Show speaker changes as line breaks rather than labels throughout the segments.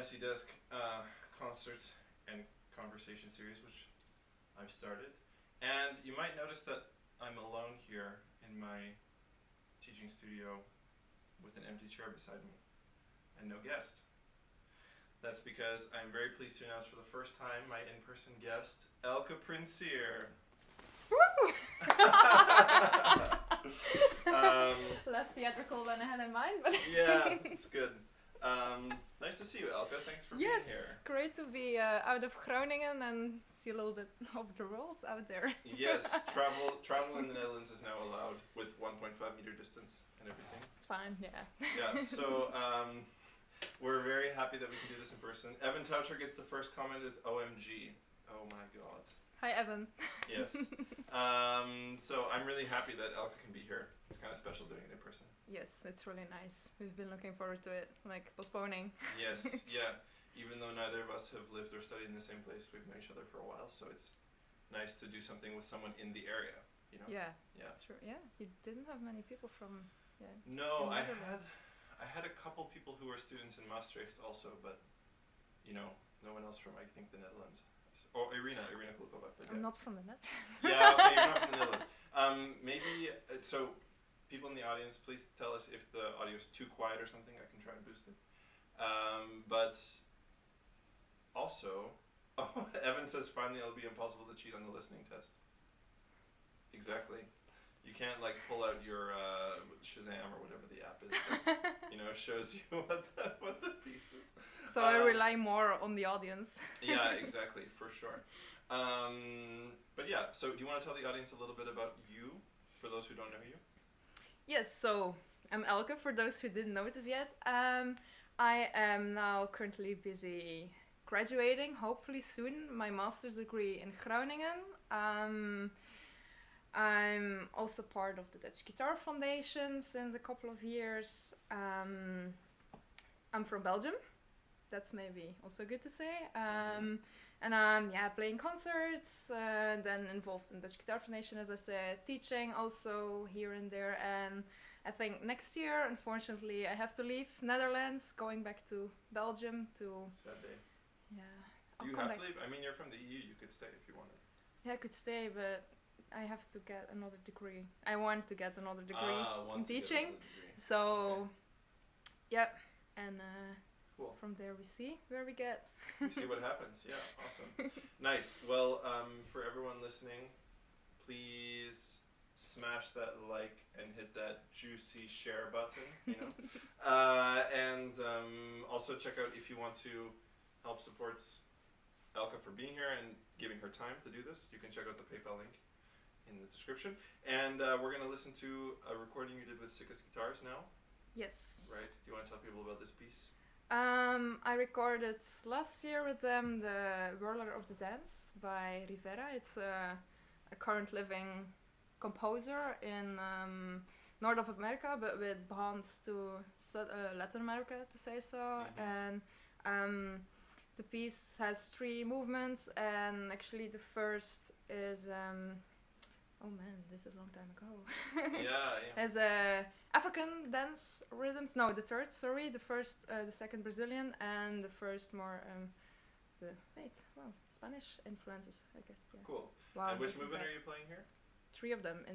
Messy Desk concert and conversation series, which I've started. And you might notice that I'm alone here in my teaching studio with an empty chair beside me and no guest. That's because I'm very pleased to announce for the first time my in-person guest, Elke Prinsier.
Woo! Less theatrical than I had in mind, but
yeah, it's good. Nice to see you, Elke. Thanks for being here.
Yes, great to be out of Groningen and see a little bit of the world out there.
Yes, travel in the Netherlands is now allowed with 1.5 meter distance and everything.
It's fine, yeah.
Yeah, so we're very happy that we can do this in person. Evan Toucher gets the first comment with OMG. Oh my god.
Hi, Evan.
Yes. So I'm really happy that Elke can be here. It's kind of special doing it in person.
Yes, it's really nice. We've been looking forward to it, like postponing.
Yes, yeah. Even though neither of us have lived or studied in the same place, we've known each other for a while, so it's nice to do something with someone in the area, you know?
Yeah,
Yeah.
true. Yeah, you didn't have many people from. Yeah.
No,
in
I
Netherlands.
had a couple people who were students in Maastricht also, but you know, no one else from I think the Netherlands. Or Irina could go back.
I'm not from the Netherlands.
Yeah, okay, you're not from the Netherlands. Maybe so. People in the audience, please tell us if the audio is too quiet or something. I can try and boost it. But also, Evan says finally it'll be impossible to cheat on the listening test. Exactly. You can't like pull out your Shazam or whatever the app is that, you know, shows you what the piece is.
So I rely more on the audience.
Yeah, exactly, for sure. But yeah, so do you want to tell the audience a little bit about you, for those who don't know you?
Yes, so I'm Elke, for those who didn't notice yet. I am now currently busy graduating, hopefully soon, my master's degree in Groningen. I'm also part of the Dutch Guitar Foundation since a couple of years. I'm from Belgium, that's maybe also good to say. And I'm playing concerts, then involved in Dutch Guitar Foundation, as I said, teaching also here and there. And I think next year, unfortunately, I have to leave Netherlands, going back to Belgium to.
Sad day.
Yeah.
You have to leave? I mean, you're from the EU, you could stay if you wanted.
Yeah, I could stay, but I have to get another degree. I want to get another degree in teaching. So,
okay.
Yeah, and.
Cool.
From there we see where we get.
We see what happens. Yeah, awesome. Nice. Well, for everyone listening, please smash that like and hit that juicy share button, you know. And also check out if you want to help support Elke for being here and giving her time to do this. You can check out the PayPal link in the description. And we're going to listen to a recording you did with Sikas Guitars now.
Yes.
Right. Do you want to tell people about this piece?
I recorded last year with them the Whirler of the Dance by Rivera. It's a current living composer in North of America, but with bonds to Latin America, to say so.
Mm-hmm.
And the piece has 3 movements, and actually the first is oh man, this is a long time ago.
Yeah.
As a African dance rhythms. No, the third. Sorry, the first, the second Brazilian, and the first more Spanish influences, I guess. Yeah.
Cool.
Wow.
And which movement are you playing here?
3 of them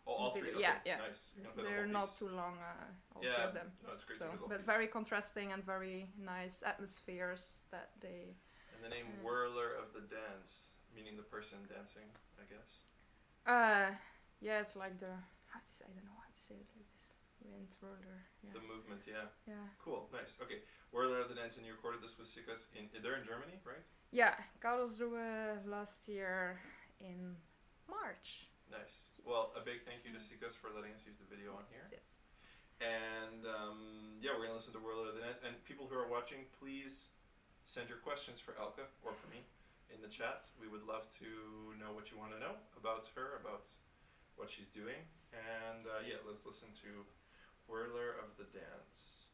all 3. Okay.
Yeah.
Nice. You
They're not too long. All 3 of them.
No, it's great.
So, but very contrasting and very nice atmospheres that they.
And the name Whirler of the Dance, meaning the person dancing, I guess.
Yeah, it's like the I don't know how to say it like this. Wind whirler. Yeah.
The movement, yeah.
Yeah.
Cool, nice. Okay, Whirler of the Dance, and you recorded this with Sikas they're in Germany, right?
Yeah, Karlsruhe last year in March.
Nice. Yes. Well, a big thank you to Sikas for letting us use the video on here.
Yes.
And we're gonna listen to Whirler of the Dance. And people who are watching, please send your questions for Elke or for me in the chat. We would love to know what you want to know about her, about what she's doing. And let's listen to Whirler of the Dance.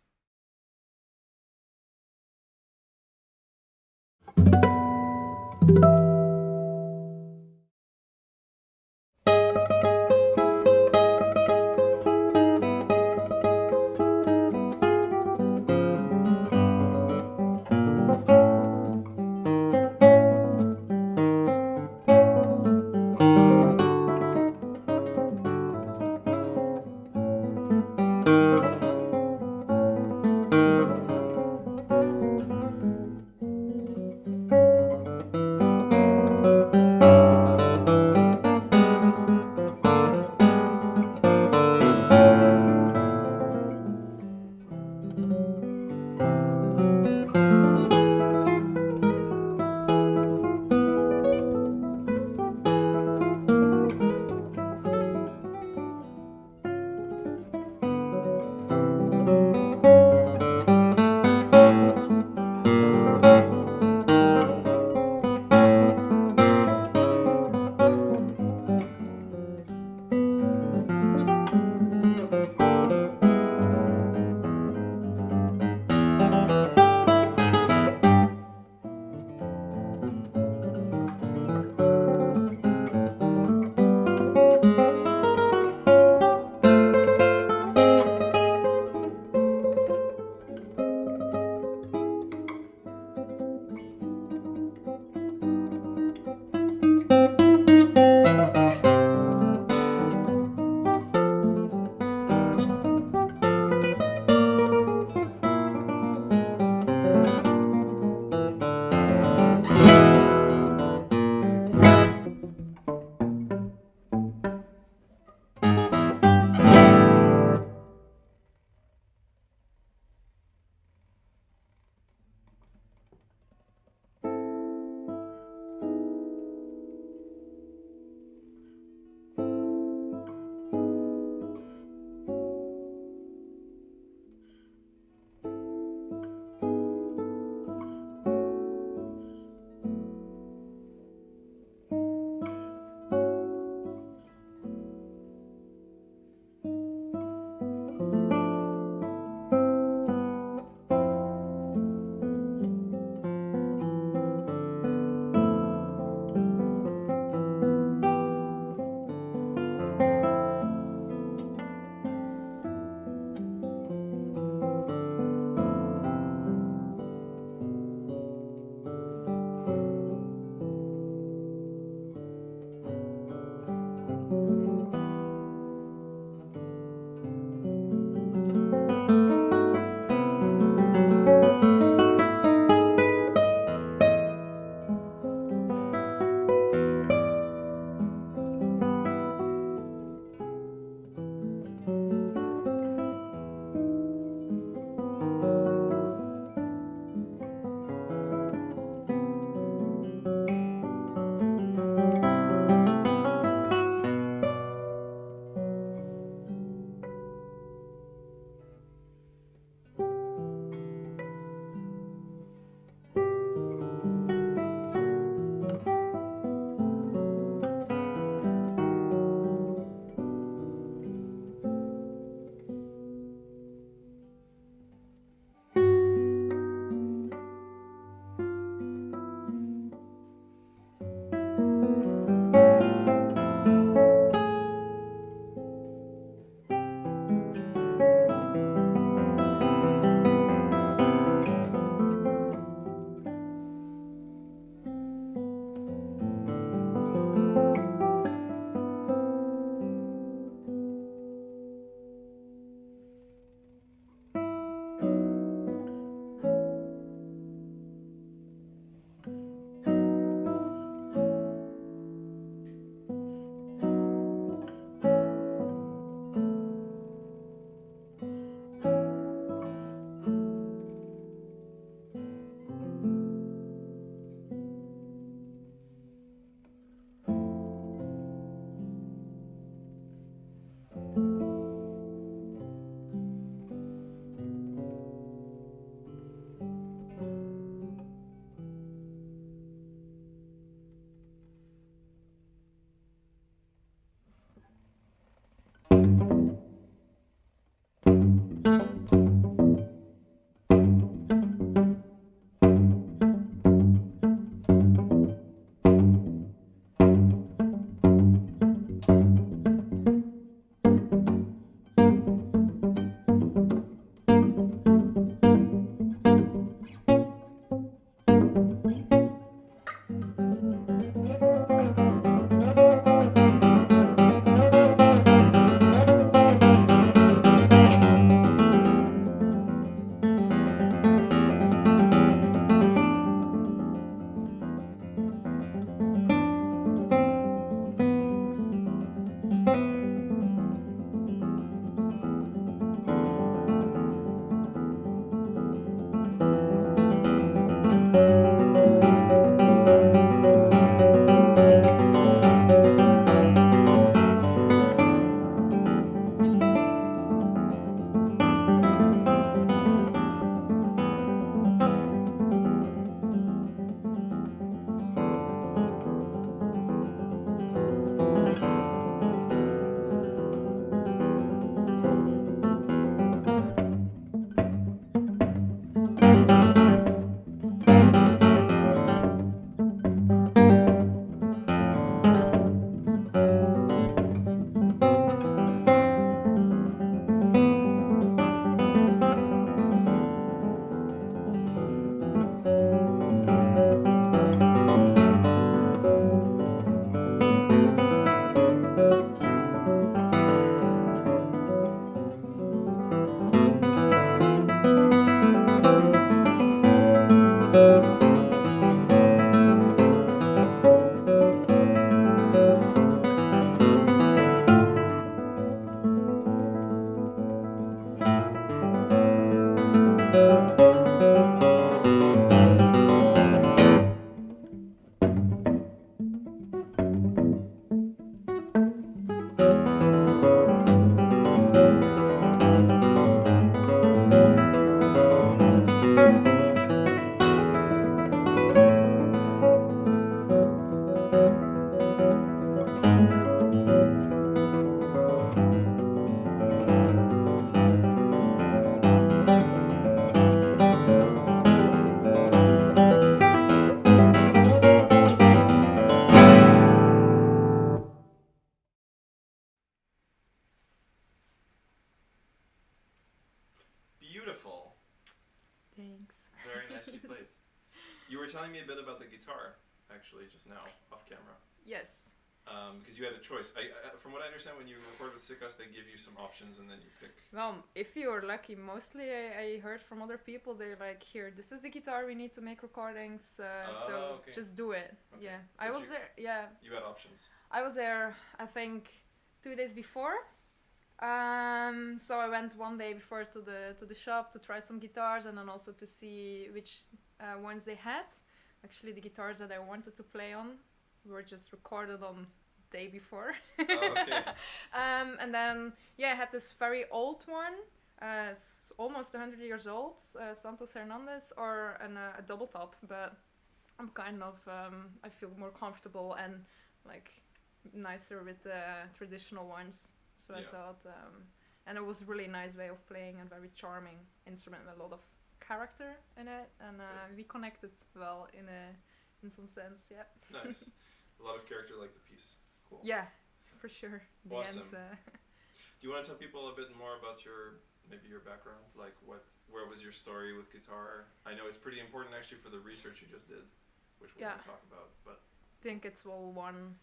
telling me a bit about the guitar, actually, just now, off camera.
Yes.
Because you had a choice. From what I understand, when you record with Sikas, they give you some options and then you pick.
Well, if you're lucky, mostly I heard from other people, they're like, here, this is the guitar we need to make recordings, so
okay.
just do it.
Okay.
Yeah. I was there, yeah.
You had options.
I was there, I think, 2 days before. So I went one day before to the shop to try some guitars and then also to see which ones they had. Actually, the guitars that I wanted to play on were just recorded on day before.
Okay.
And then I had this very old one, it's almost 100 years old, Santos Hernandez, or a double top, but I'm kind of I feel more comfortable and like nicer with the traditional ones. So I thought, and it was a really nice way of playing and very charming instrument with a lot of character in it, and we connected well in some sense. Yeah.
Nice. A lot of character, like the piece. Cool.
Yeah, for sure.
Awesome. Do you want to tell people a bit more about your background? Like where was your story with guitar? I know it's pretty important actually for the research you just did, which we're going to talk about. But
I think it's all one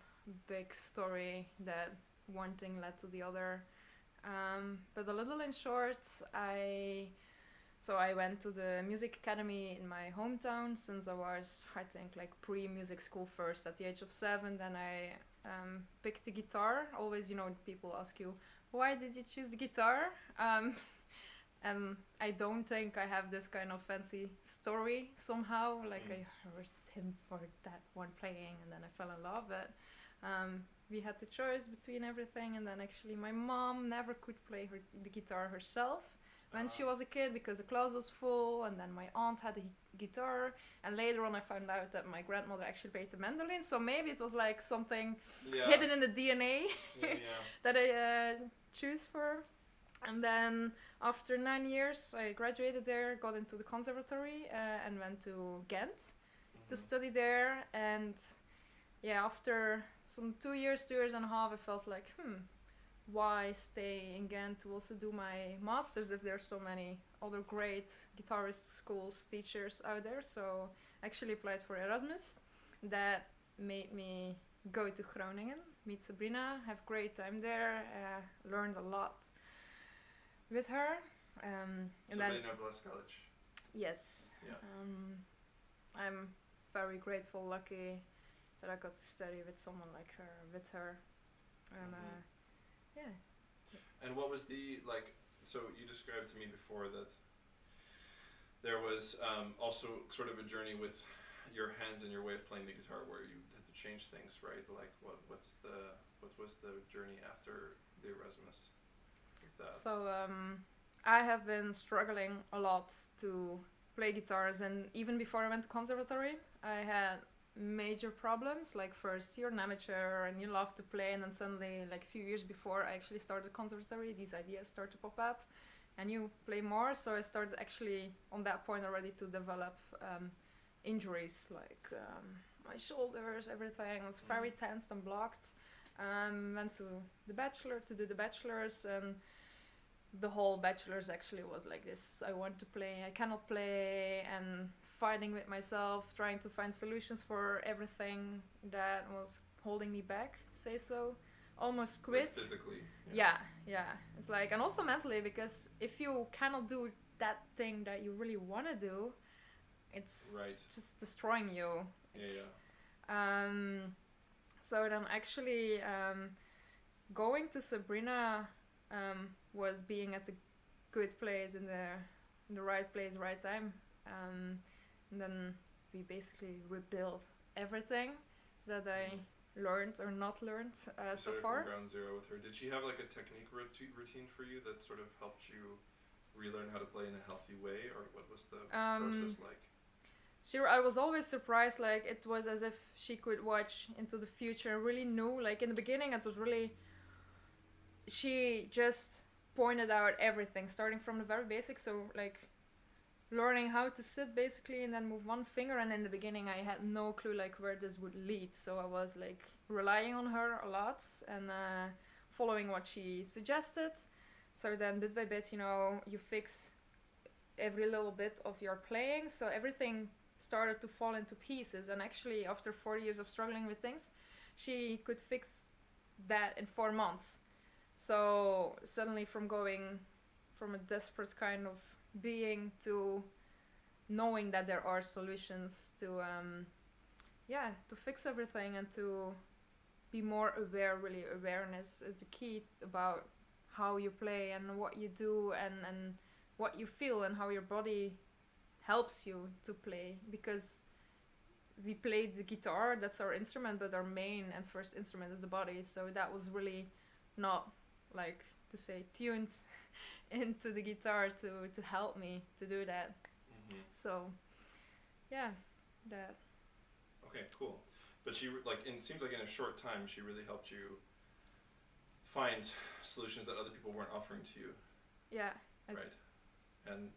big story that one thing led to the other. But a little in short, I went to the music academy in my hometown since I was, I think, like pre-music school first at the age of 7. Then I picked the guitar. Always, people ask you, why did you choose the guitar? And I don't think I have this kind of fancy story somehow. Like I heard him or that one playing and then I fell in love. But we had the choice between everything, and then actually my mom never could play the guitar herself when she was a kid because the class was full, and then my aunt had a guitar, and later on I found out that my grandmother actually played the mandolin, so maybe it was like something hidden in the DNA that I choose for. And then after 9 years I graduated there, got into the conservatory and went to Ghent to study there, and after some 2 years and a half I felt like why stay in Ghent to also do my masters if there's so many other great guitarist schools, teachers out there. So I actually applied for Erasmus. That made me go to Groningen, meet Sabrina, have great time there, learned a lot with her.
Sabrina Blas College.
Yes.
Yeah.
I'm very grateful, lucky that I got to study with someone like her, and
And what was so you described to me before that there was also sort of a journey with your hands and your way of playing the guitar where you had to change things, right? Like what was the journey after the Erasmus with that?
So I have been struggling a lot to play guitars, and even before I went to conservatory I had major problems. Like first you're an amateur and you love to play, and then suddenly like a few years before I actually started conservatory, these ideas start to pop up and you play more. So I started actually on that point already to develop injuries, like my shoulders, everything was very tensed and blocked. Went to do the bachelor's, and the whole bachelor's actually was like this: I want to play, I cannot play, and fighting with myself, trying to find solutions for everything that was holding me back, to say so. Almost quit.
Like physically.
Yeah. It's like, and also mentally, because if you cannot do that thing that you really want to do, it's just destroying you. So then actually going to Sabrina was being at the good place, in the right place, right time. And then we basically rebuilt everything that I learned or not learned so far.
From ground zero with her. Did she have like a technique routine for you that sort of helped you relearn how to play in a healthy way, or what was the process like?
I was always surprised, like it was as if she could watch into the future, really knew. Like in the beginning it was really, she just pointed out everything, starting from the very basics, so like learning how to sit basically and then move one finger, and in the beginning I had no clue like where this would lead, so I was like relying on her a lot and following what she suggested. So then bit by bit, you fix every little bit of your playing, so everything started to fall into pieces. And actually, after 4 years of struggling with things, she could fix that in 4 months. So suddenly, from going from a desperate kind of being to knowing that there are solutions to to fix everything and to be more aware. Really, awareness is the key about how you play and what you do and what you feel and how your body helps you to play, because we played the guitar, that's our instrument, but our main and first instrument is the body. So that was really not, like to say, tuned into the guitar to help me to do that. So yeah, that.
Okay, cool. But she like, it seems like in a short time she really helped you find solutions that other people weren't offering to you.
Yeah.
Right. And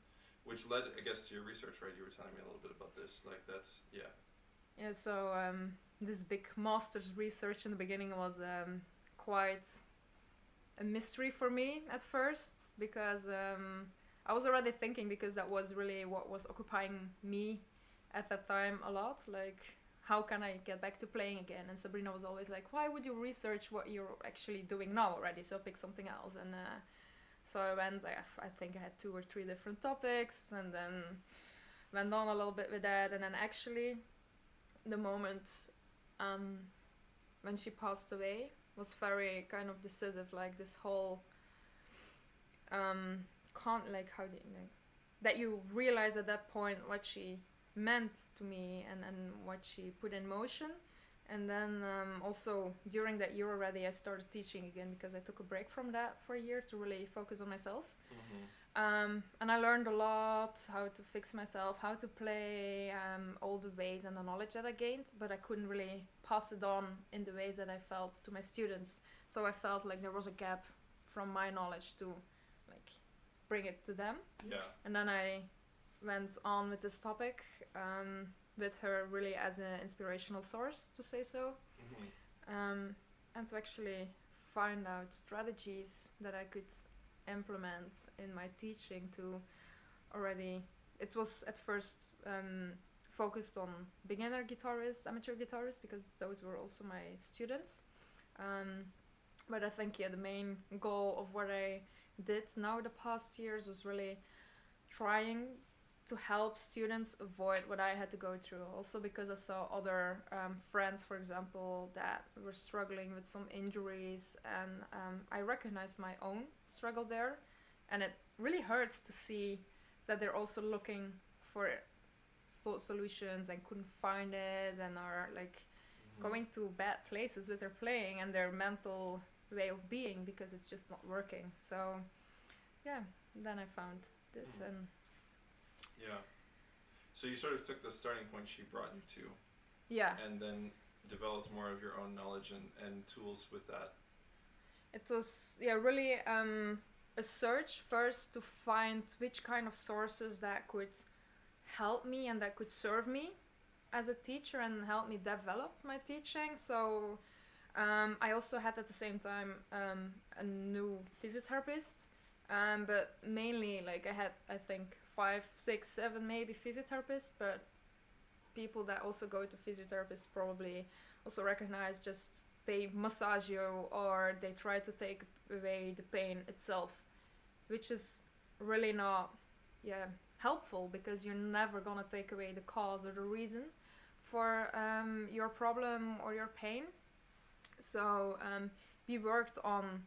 which led, I guess, to your research, right? You were telling me a little bit about this, like that's, yeah.
Yeah, so this big master's research in the beginning was quite a mystery for me at first, because I was already thinking, because that was really what was occupying me at that time a lot, like how can I get back to playing again? And Sabrina was always like, why would you research what you're actually doing now already, so pick something else. And so I went, I think I had 2 or 3 different topics, and then went on a little bit with that. And then actually the moment when she passed away was very kind of decisive, like this whole like how do you, like, that you realize at that point what she meant to me and what she put in motion. And then also during that year already I started teaching again, because I took a break from that for a year to really focus on myself. And I learned a lot, how to fix myself, how to play, all the ways and the knowledge that I gained, but I couldn't really pass it on in the ways that I felt to my students. So I felt like there was a gap from my knowledge to like bring it to them.
Yeah.
And then I went on with this topic with her really as an inspirational source, to say so. And to actually find out strategies that I could implement in my teaching to already, it was at first focused on beginner guitarists, amateur guitarists, because those were also my students. But I think the main goal of what I did now the past years was really trying to help students avoid what I had to go through. Also because I saw other friends, for example, that were struggling with some injuries, and I recognized my own struggle there, and it really hurts to see that they're also looking for solutions and couldn't find it, and are like going to bad places with their playing and their mental way of being, because it's just not working. So yeah, then I found this. And
yeah, so you sort of took the starting point she brought you to,
yeah,
and then developed more of your own knowledge and tools with that.
It was really a search first to find which kind of sources that could help me and that could serve me as a teacher and help me develop my teaching. So I also had at the same time a new physiotherapist, but mainly like I had, I think, 5, 6, 7 maybe physiotherapists, but people that also go to physiotherapists probably also recognize just they massage you or they try to take away the pain itself, which is really not helpful, because you're never gonna take away the cause or the reason for your problem or your pain. So we worked on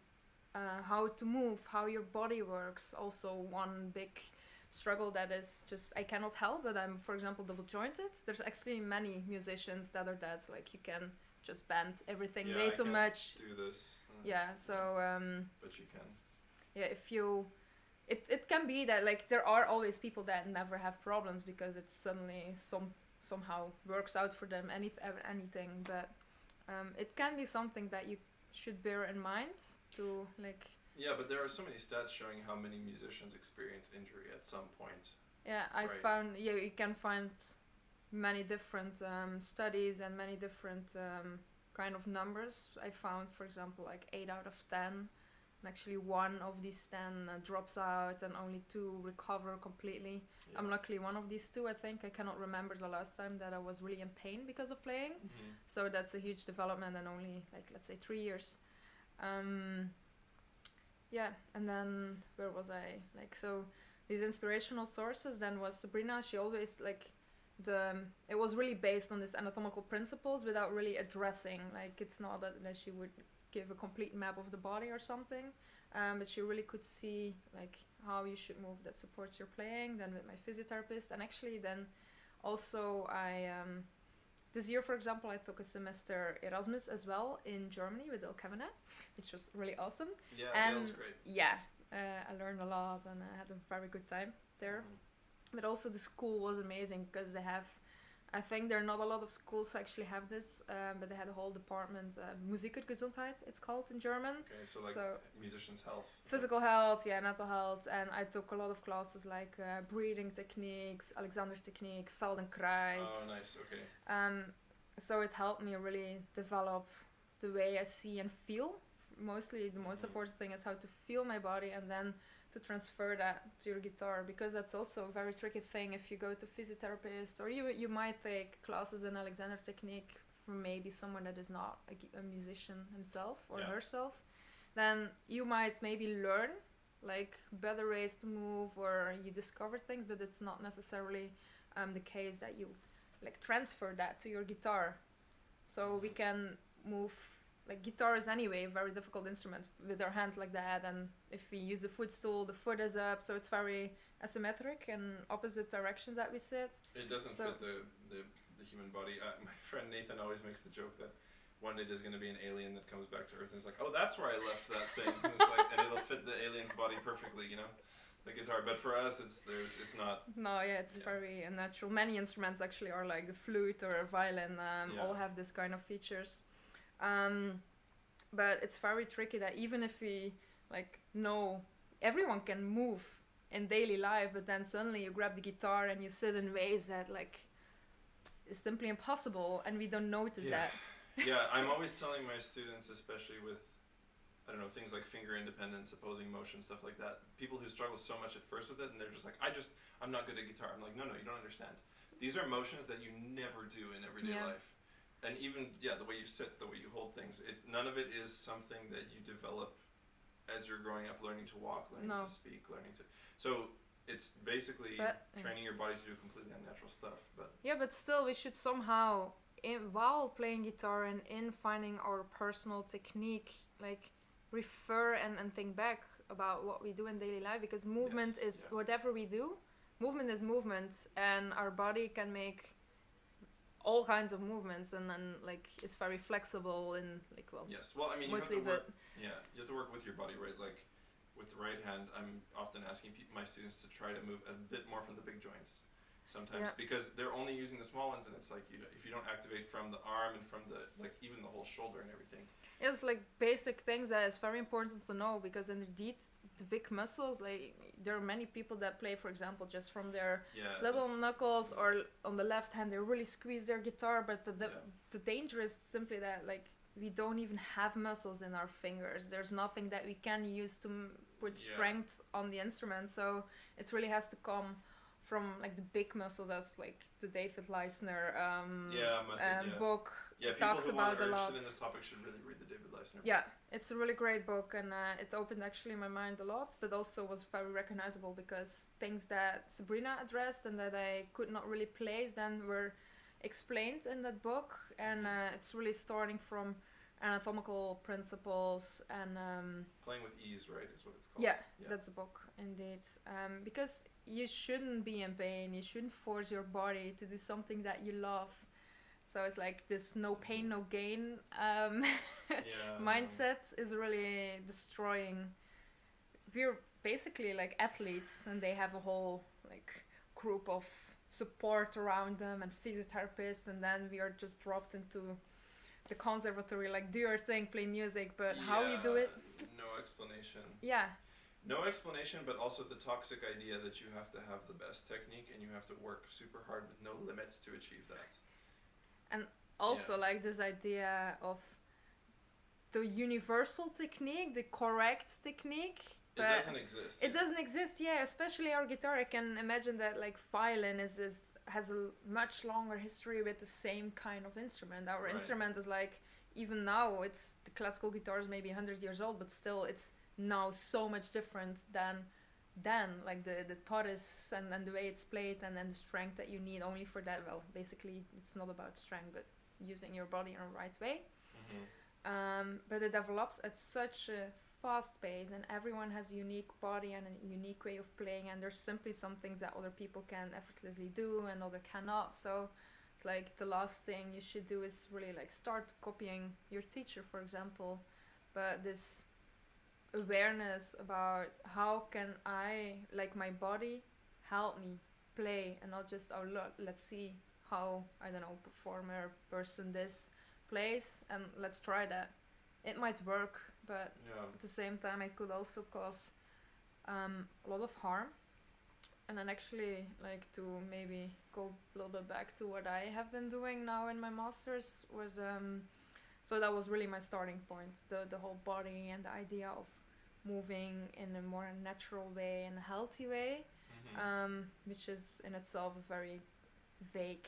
how to move, how your body works. Also one big struggle that is just I cannot help, but I'm, for example, double jointed. There's actually many musicians that are that, like you can just bend everything way too much.
Do this.
So
but you can.
Yeah, if you it can be that like there are always people that never have problems because it's suddenly somehow works out for them, anything, but it can be something that you should bear in mind to like.
Yeah, but there are so many stats showing how many musicians experience injury at some point.
Yeah, I found you can find many different studies and many different kind of numbers. I found, for example, like 8 out of 10 and actually one of these 10 drops out and only 2 recover completely.
Yeah.
I'm luckily one of these 2, I think. I cannot remember the last time that I was really in pain because of playing. So that's a huge development in only, like, let's say 3 years. Yeah, and then where was I? Like, so these inspirational sources then was Sabrina. She always, like, it was really based on these anatomical principles without really addressing, like, it's not that she would give a complete map of the body or something, but she really could see, like, how you should move that supports your playing. Then with my physiotherapist, and actually then also I this year, for example, I took a semester Erasmus as well in Germany with Elke, which was really awesome.
Yeah,
and
Gail's great.
Yeah, I learned a lot and I had a very good time there. But also the school was amazing because they have, I think there are not a lot of schools who actually have this, but they had a whole department, Musik und Gesundheit, it's called in German.
Okay, so like musicians' health.
Physical health, yeah, mental health, and I took a lot of classes like breathing techniques, Alexander's technique, Feldenkrais.
Oh, nice, okay.
So it helped me really develop the way I see and feel. Mostly the most important thing is how to feel my body and then to transfer that to your guitar, because that's also a very tricky thing. If you go to physiotherapist, or you might take classes in Alexander technique from maybe someone that is not a musician himself or herself, then you might maybe learn like better ways to move, or you discover things, but it's not necessarily the case that you like transfer that to your guitar. So we can move, like, guitar is anyway a very difficult instrument with our hands like that, and if we use a footstool, the foot is up, so it's very asymmetric in opposite directions that we sit.
It doesn't fit the human body. My friend Nathan always makes the joke that one day there's going to be an alien that comes back to Earth and is like, oh, that's where I left that thing. And it's like, and it'll fit the alien's body perfectly, you know, the guitar. But for us, it's not.
No, yeah, it's very unnatural. Many instruments actually are like the flute or a violin, all have this kind of features. But it's very tricky that even if we like know everyone can move in daily life, but then suddenly you grab the guitar and you sit in ways that like is simply impossible, and we don't notice that.
Yeah, I'm always telling my students, especially with, I don't know, things like finger independence, opposing motion, stuff like that. People who struggle so much at first with it, and they're just like, I'm not good at guitar. I'm like, no, you don't understand. These are motions that you never do in everyday life. And even, the way you sit, the way you hold things, none of it is something that you develop as you're growing up, learning to walk, learning to speak, So it's basically training your body to do completely unnatural stuff.
But still, we should somehow, while playing guitar and in finding our personal technique, like refer and think back about what we do in daily life, because movement is whatever we do. Movement is movement, and our body can make all kinds of movements, and then like it's very flexible in like
yes, well, I mean,
mostly,
you have to work with your body, right? Like with the right hand, I'm often asking my students to try to move a bit more from the big joints sometimes, because they're only using the small ones, and it's like if you don't activate from the arm and from the like even the whole shoulder and everything.
It's like basic things that is very important to know, because indeed the big muscles, like there are many people that play, for example, just from their little knuckles, or on the left hand they really squeeze their guitar, but the danger is simply that like we don't even have muscles in our fingers. There's nothing that we can use to put strength on the instrument, so it really has to come from like the big muscles, as like the David Leisner book talks about a lot.
People who are interested in this topic should really read the David Leisner book.
Yeah, it's a really great book, and it opened actually my mind a lot, but also was very recognizable, because things that Sabrina addressed and that I could not really place then were explained in that book, and it's really starting from anatomical principles and
Playing with Ease, right, is what it's called.
Yeah, that's the book indeed, because you shouldn't be in pain, you shouldn't force your body to do something that you love. So it's like this no pain, no gain mindset is really destroying. We're basically like athletes, and they have a whole like group of support around them and physiotherapists, and then we are just dropped into the conservatory, like do your thing, play music, but how you do it?
No explanation.
Yeah.
No explanation, but also the toxic idea that you have to have the best technique and you have to work super hard with no limits to achieve that.
And also like this idea of the universal technique, the correct technique.
It doesn't exist.
It doesn't exist, yeah. Especially our guitar, I can imagine that like violin has a much longer history with the same kind of instrument. Our instrument is like, even now, it's the classical guitar is maybe 100 years old, but still it's now so much different than like the torus and the way it's played and then the strength that you need only for that. Well, basically it's not about strength, but using your body in the right way. But it develops at such a fast pace, and everyone has a unique body and a unique way of playing, and there's simply some things that other people can effortlessly do and other cannot. So it's like the last thing you should do is really like start copying your teacher, for example. But this awareness about how can I, like, my body help me play, and not just, oh look, let's see how, I don't know, performer person this plays and let's try that. It might work, but at the same time it could also cause a lot of harm. And then actually, like, to maybe go a little bit back to what I have been doing now in my masters was so that was really my starting point, the whole body and the idea of moving in a more natural way and a healthy way, which is in itself a very vague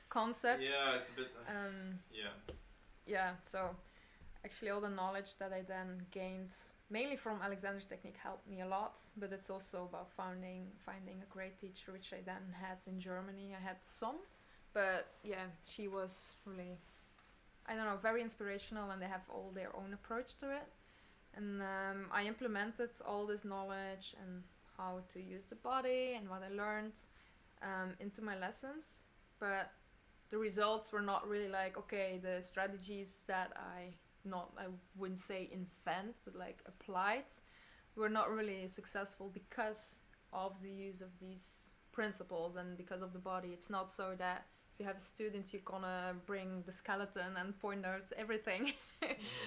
concept.
Yeah, it's a bit
yeah, so actually all the knowledge that I then gained mainly from Alexander's technique helped me a lot, but it's also about finding a great teacher, which I then had in Germany. I had some, but yeah, she was really, I don't know, very inspirational, and they have all their own approach to it. And I implemented all this knowledge and how to use the body and what I learned into my lessons, but the results were not really like, okay, the strategies that I wouldn't say invent, but like applied, were not really successful because of the use of these principles and because of the body. It's not so that if you have a student, you're gonna bring the skeleton and point out everything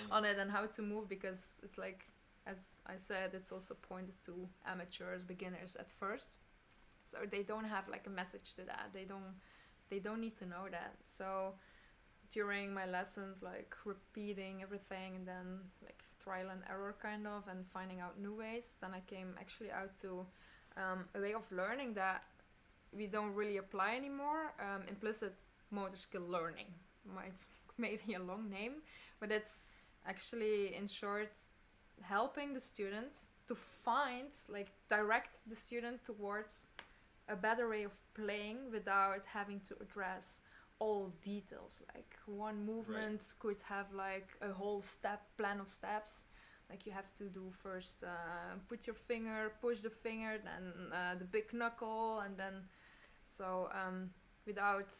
on it and how to move, because it's like, as I said, it's also pointed to amateurs, beginners at first, so they don't have like a message to that. They don't need to know that. So during my lessons, like repeating everything and then like trial and error kind of, and finding out new ways, then I came actually out to a way of learning that we don't really apply anymore. Implicit motor skill learning might maybe a long name, but it's actually, in short, helping the student to find, like, direct the student towards a better way of playing without having to address all details. Like one movement could have like a whole plan of steps. Like you have to do first put your finger, push the finger, then the big knuckle, and then without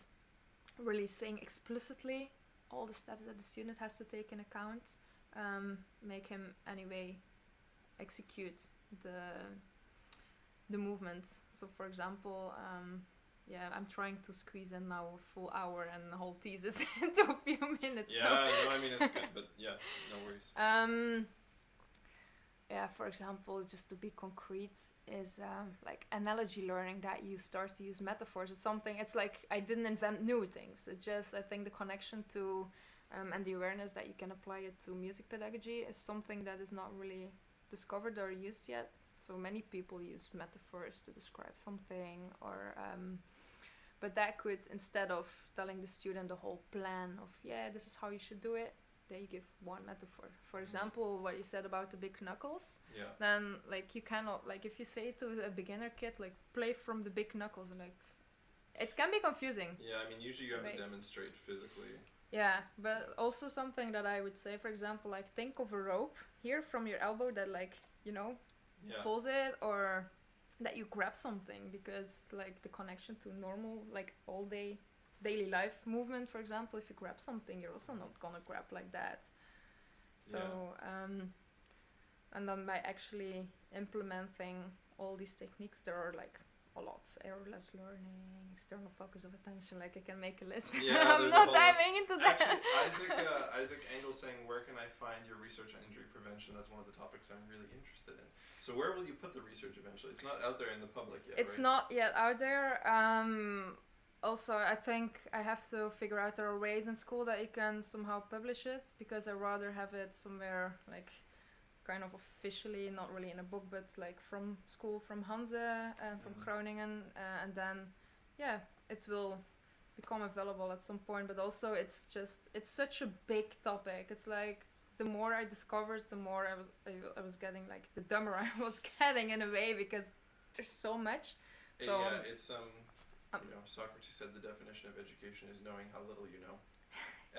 really saying explicitly all the steps that the student has to take in account, make him anyway execute the movement. So for example, I'm trying to squeeze in now a full hour and the whole thesis into a few minutes.
Yeah, no, I mean it's good, but yeah, no worries.
For example, just to be concrete, is like analogy learning, that you start to use metaphors. It's like I didn't invent new things. It's just, I think the connection to and the awareness that you can apply it to music pedagogy is something that is not really discovered or used yet. So many people use metaphors to describe something, or but that could, instead of telling the student the whole plan of this is how you should do it, they give one metaphor. For example, what you said about the big knuckles. Yeah. Then like you cannot, like if you say to a beginner kid like play from the big knuckles, and like it can be confusing.
Yeah, I mean usually you have to demonstrate physically.
Yeah, but also something that I would say, for example, like think of a rope here from your elbow that like, pulls it, or that you grab something, because like the connection to normal, like all day daily life movement, for example, if you grab something, you're also not gonna grab like that. So and then by actually implementing all these techniques, there are like a lot: errorless learning, external focus of attention. Like I can make a list, but I'm not diving into that.
Actually, Isaac Engel saying, where can I find your research on injury prevention? That's one of the topics I'm really interested in. So where will you put the research eventually? It's not out there in the public yet,
It's not yet out there. also, I think I have to figure out there are ways in school that you can somehow publish it, because I rather have it somewhere like kind of officially, not really in a book, but like from school, from Hanze, from Groningen, and then yeah, it will become available at some point. But also, it's such a big topic. It's like the more I discovered, the more I was getting, like the dumber I was getting in a way, because there's so much. So
yeah, it's you know, Socrates said the definition of education is knowing how little you know.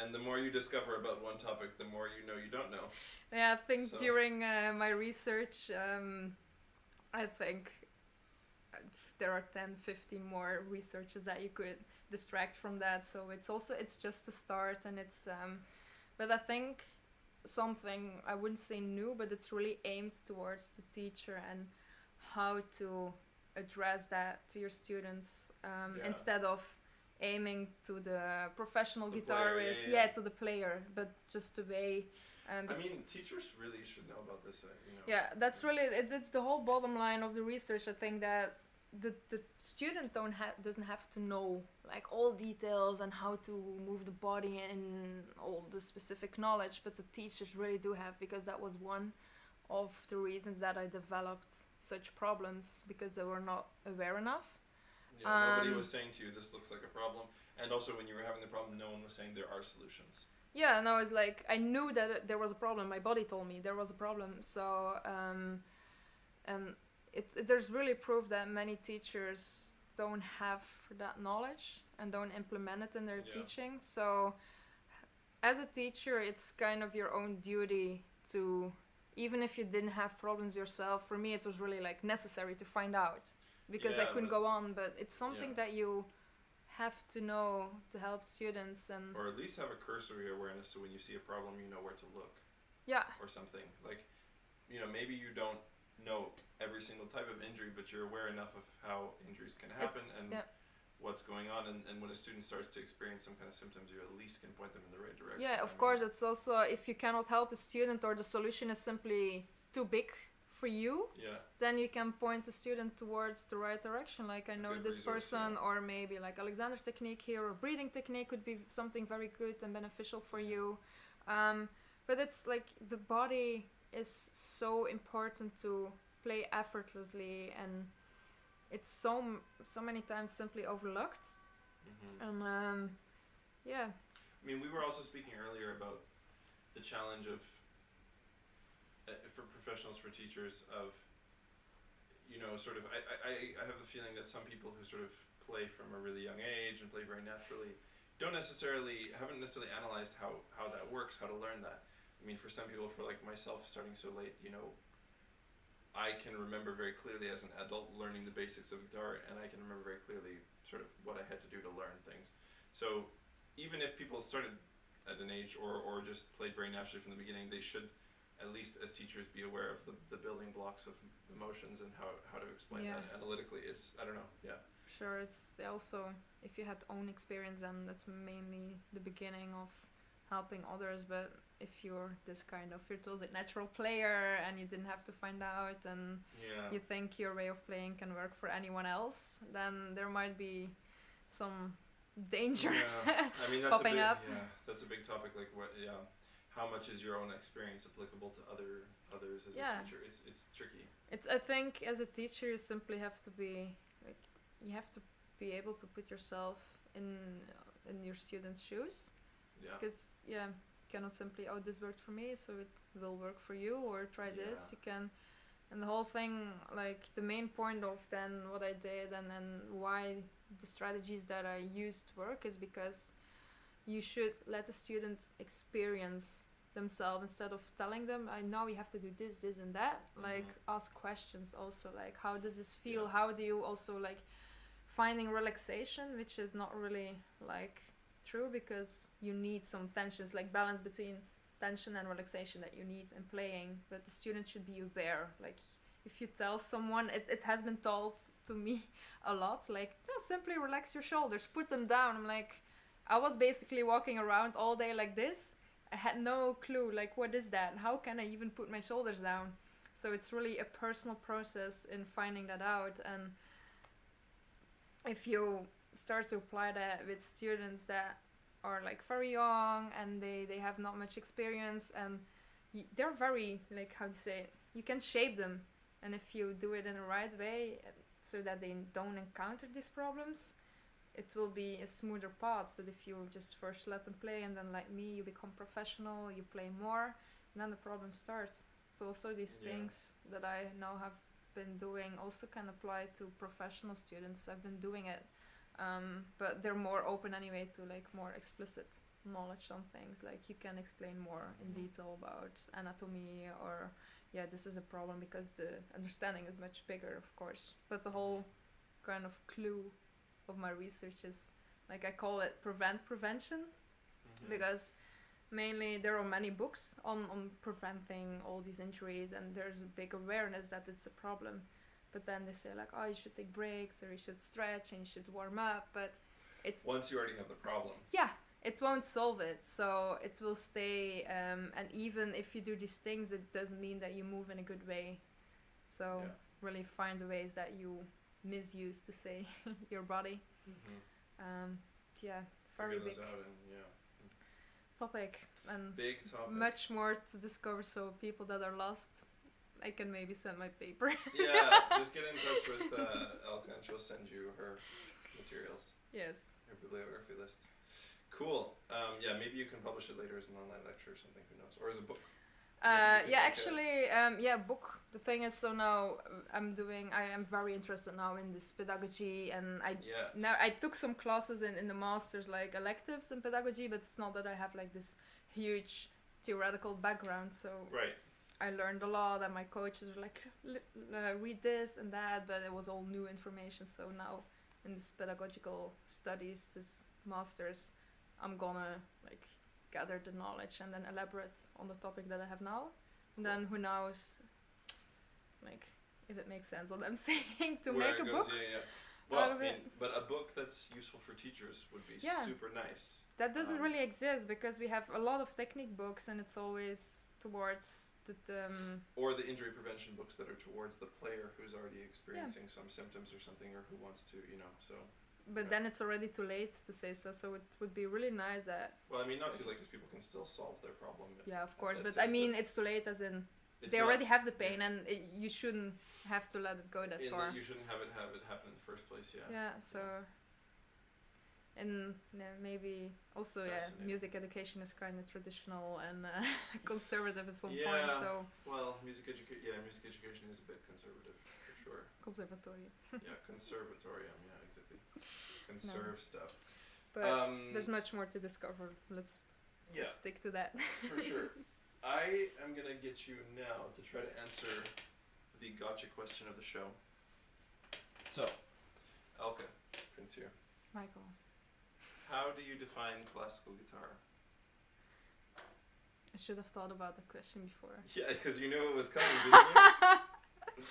And the more you discover about one topic, the more you know you don't know.
Yeah, I think during my research, I think there are 10, 15 more researches that you could distract from that. So it's just a start, and it's but I think something, I wouldn't say new, but it's really aimed towards the teacher and how to address that to your students, instead of aiming to the professional guitarist, to the player, but just the way.
I mean, teachers really should know about this, you know.
Yeah, that's really it's the whole bottom line of the research. I think that the student doesn't have to know like all details and how to move the body and all the specific knowledge, but the teachers really do have, because that was one of the reasons that I developed such problems, because they were not aware enough.
Yeah, nobody was saying to you, this looks like a problem. And also, when you were having the problem, no one was saying there are solutions.
Yeah, no, it's like, I knew that there was a problem. My body told me there was a problem. So, and there's really proof that many teachers don't have that knowledge and don't implement it in their teaching. So, as a teacher, it's kind of your own duty to, even if you didn't have problems yourself, for me it was really like necessary to find out, because I couldn't go on, but it's something that you have to know to help students, and
or at least have a cursory awareness, so when you see a problem you know where to look. Or something like, you know, maybe you don't know every single type of injury, but you're aware enough of how injuries can happen and what's going on, and when a student starts to experience some kind of symptoms, you at least can point them in the right direction.
Yeah, of course. It's also, if you cannot help a student, or the solution is simply too big for you, then you can point the student towards the right direction. Like, I know this person, or maybe like Alexander's technique here, or breathing technique would be something very good and beneficial for you. But it's like, the body is so important to play effortlessly, and it's so many times simply overlooked. And
I mean, we were also speaking earlier about the challenge of for professionals, for teachers, of, you know, sort of, I have the feeling that some people who sort of play from a really young age and play very naturally haven't necessarily analyzed how that works, how to learn that. I mean, for some people, for like myself, starting so late, you know, I can remember very clearly as an adult learning the basics of guitar, and I can remember very clearly sort of what I had to do to learn things. So even if people started at an age or just played very naturally from the beginning, they should, at least as teachers, be aware of the building blocks of emotions and how to explain that analytically. It's, I don't know,
Sure, it's also, if you had own experience, then that's mainly the beginning of helping others. But if you're this kind of virtuosic natural player and you didn't have to find out, and you think your way of playing can work for anyone else, then there might be some danger
I mean,
popping up.
Yeah, that's a big topic. Like, what? Yeah, how much is your own experience applicable to others as a teacher? It's tricky.
I think as a teacher, you simply have to be like, you have to be able to put yourself in your students' shoes. Because cannot simply, oh, this worked for me, so it will work for you, or try this. You can, and the whole thing, like the main point of then what I did and then why the strategies that I used work is because you should let the student experience themselves instead of telling them, I know you have to do this, this and that. Like, ask questions also, like, how does this feel? How do you also, like, finding relaxation, which is not really like true, because you need some tensions, like balance between tension and relaxation that you need in playing, but the student should be aware. Like, if you tell someone, it has been told to me a lot, like, no, simply relax your shoulders, put them down. I'm like, I was basically walking around all day like this. I had no clue, like, what is that? How can I even put my shoulders down? So it's really a personal process in finding that out. And if you start to apply that with students that are like very young and they have not much experience, and they're very, like, how to say it, you can shape them, and if you do it in the right way so that they don't encounter these problems, it will be a smoother path. But if you just first let them play and then, like me, you become professional, you play more, and then the problem starts. So also these things that I now have been doing also can apply to professional students. I've been doing it, but they're more open anyway to like more explicit knowledge on things, like you can explain more in detail about anatomy, or this is a problem, because the understanding is much bigger, of course. But the whole kind of clue of my research is, like, I call it prevention, because mainly there are many books on preventing all these injuries, and there's a big awareness that it's a problem. But then they say, like, oh, you should take breaks, or you should stretch, and you should warm up. But it's...
Once you already have the problem.
Yeah, it won't solve it. So it will stay, and even if you do these things, it doesn't mean that you move in a good way. So really find the ways that you misuse, to say, your body. Very big topic, and
big topic.
Much more to discover. So people that are lost, I can maybe send my paper.
Just get in touch with Elke, and she'll send you her materials.
Yes.
Her bibliography list. Cool. Maybe you can publish it later as an online lecture or something. Who knows? Or as a book.
Book. The thing is, so now I am very interested now in this pedagogy, and I took some classes in the masters, like electives in pedagogy, but it's not that I have like this huge theoretical background. So I learned a lot, and my coaches were like, read this and that, but it was all new information. So now in this pedagogical studies, this masters, I'm gonna like gather the knowledge and then elaborate on the topic that I have now. And then who knows, like, if it makes sense what I'm saying, to
where
make a
goes,
book
Well,
out of it.
But a book that's useful for teachers would be super nice.
That doesn't really exist, because we have a lot of technique books, and it's always towards
or the injury prevention books that are towards the player who's already experiencing some symptoms or something, or who wants to, so...
But then it's already too late to say so. So it would be really nice that...
Well, I mean, not too late, because people can still solve their problem.
Yeah, of course. But I mean, it's too late as in... They already have the pain, and you shouldn't have to let it go that far.
You shouldn't have it happen in the first place,
Yeah, so... And maybe also, music education is kind of traditional and conservative at some point, so...
Well, music education is a bit conservative, for sure.
Conservatorium.
Conservatorium, exactly. Conserve stuff.
But there's much more to discover. Let's just stick to that.
For sure. I am going to get you now to try to answer the gotcha question of the show. So, Elke Prinsier.
Michael.
How do you define classical guitar?
I should have thought about the question before.
Yeah, because you knew it was coming, didn't you?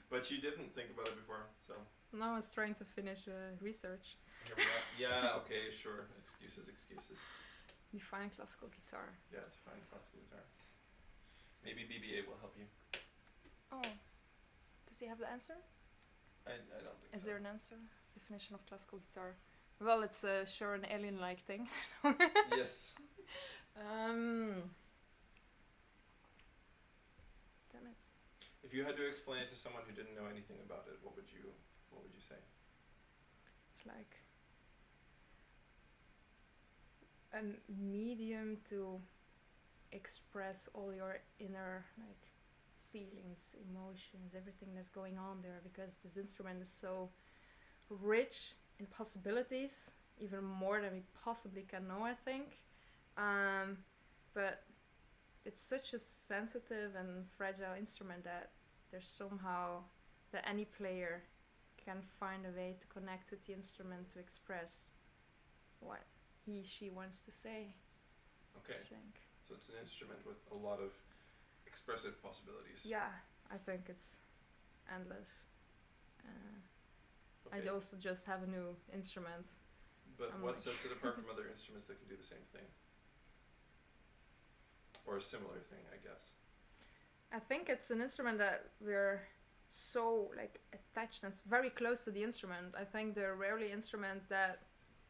But you didn't think about it before, so...
No, I was trying to finish research.
Here we are. Yeah, okay, sure. Excuses.
Define classical guitar.
Yeah, define classical guitar. Maybe BBA will help you.
Oh. Does he have the answer?
I don't think so.
Is there an answer? Definition of classical guitar. Well, it's sure an alien-like thing.
Yes.
Damn it.
If you had to explain it to someone who didn't know anything about it, what would you say?
It's like a medium to express all your inner like feelings, emotions, everything that's going on there, because this instrument is so rich in possibilities, even more than we possibly can know, I think. But it's such a sensitive and fragile instrument that there's somehow that any player can find a way to connect with the instrument to express what she wants to say.
Okay.
I think.
So it's an instrument with a lot of expressive possibilities.
Yeah, I think it's endless.
Okay.
I also just have a new instrument.
But what sets it apart from other instruments that can do the same thing? Or a similar thing, I guess.
I think it's an instrument that we're so like attached and very close to the instrument. I think there are rarely instruments that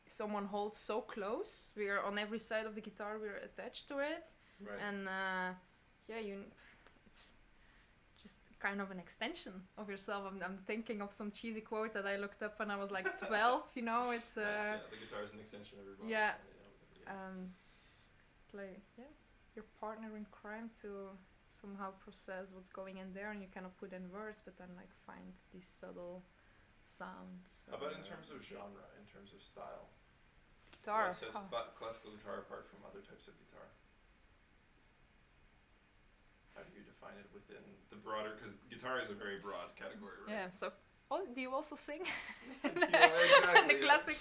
someone holds so close. We are on every side of the guitar. We are attached to it,
Right.
and it's just kind of an extension of yourself. I'm thinking of some cheesy quote that I looked up when I was like 12. You know, it's
Nice, yeah, the guitar is an extension of your body.
yeah.
Yeah.
Like your partner in crime to somehow process what's going in there, and you cannot put in words, but then like find these subtle sounds.
How about in terms of genre, in terms of style?
Guitar?
What sets classical guitar apart from other types of guitar? How do you define it within the broader? Because guitar is a very broad category, right?
Yeah. So, do you also sing?
Exactly,
The classic.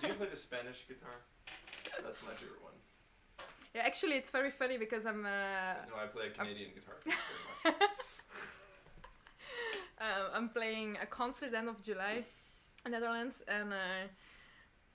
Do you play the Spanish guitar? That's my favorite one.
Yeah, actually, it's very funny because I'm.
No, I play a Canadian guitar. Thank you very much.
I'm playing a concert end of July in Netherlands, and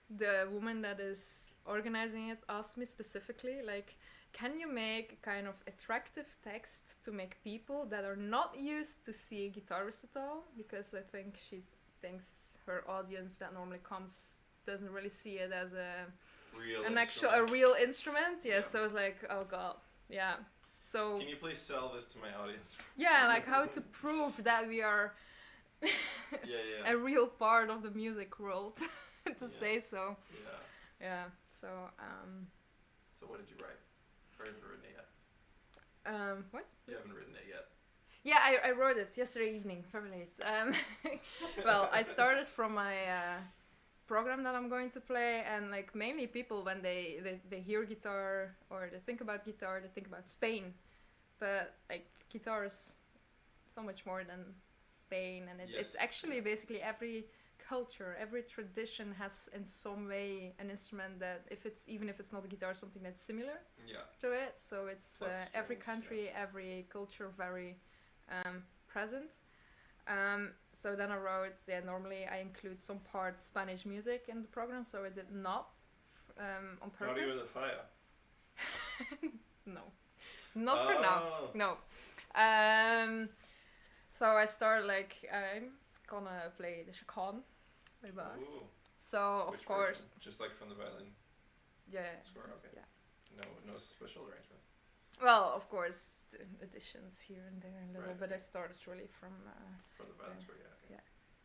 the woman that is organizing it asked me specifically, like, can you make a kind of attractive text to make people that are not used to see a guitar recital? Because I think she thinks her audience that normally comes doesn't really see it as a real instrument. Yeah, so it's like, oh god, yeah. So
can you please sell this to my audience?
Yeah, like how to prove that we are a real part of the music world, to say so. Yeah. So
So what did you write? Or haven't written it yet?
What?
You haven't written it yet.
Yeah, I wrote it yesterday evening, very late. Well, I started from my program that I'm going to play, and like mainly people when they hear guitar or they think about guitar, they think about Spain, but like guitar is so much more than Spain, and it's actually basically every culture, every tradition has in some way an instrument that even if it's not a guitar, something that's similar to it. So it's every country, every culture very present. So then I wrote, normally I include some part Spanish music in the program, so I did not on purpose.
Not even the fire?
No. Not for now. No. So I started like, I'm gonna play the chaconne by Bach.
Ooh.
So of
Which
course.
version? Just like from the violin score, okay.
Yeah.
No special arrangement.
Well, of course, the additions here and there a little,
Right.
but I started really from
the violin score,
yeah.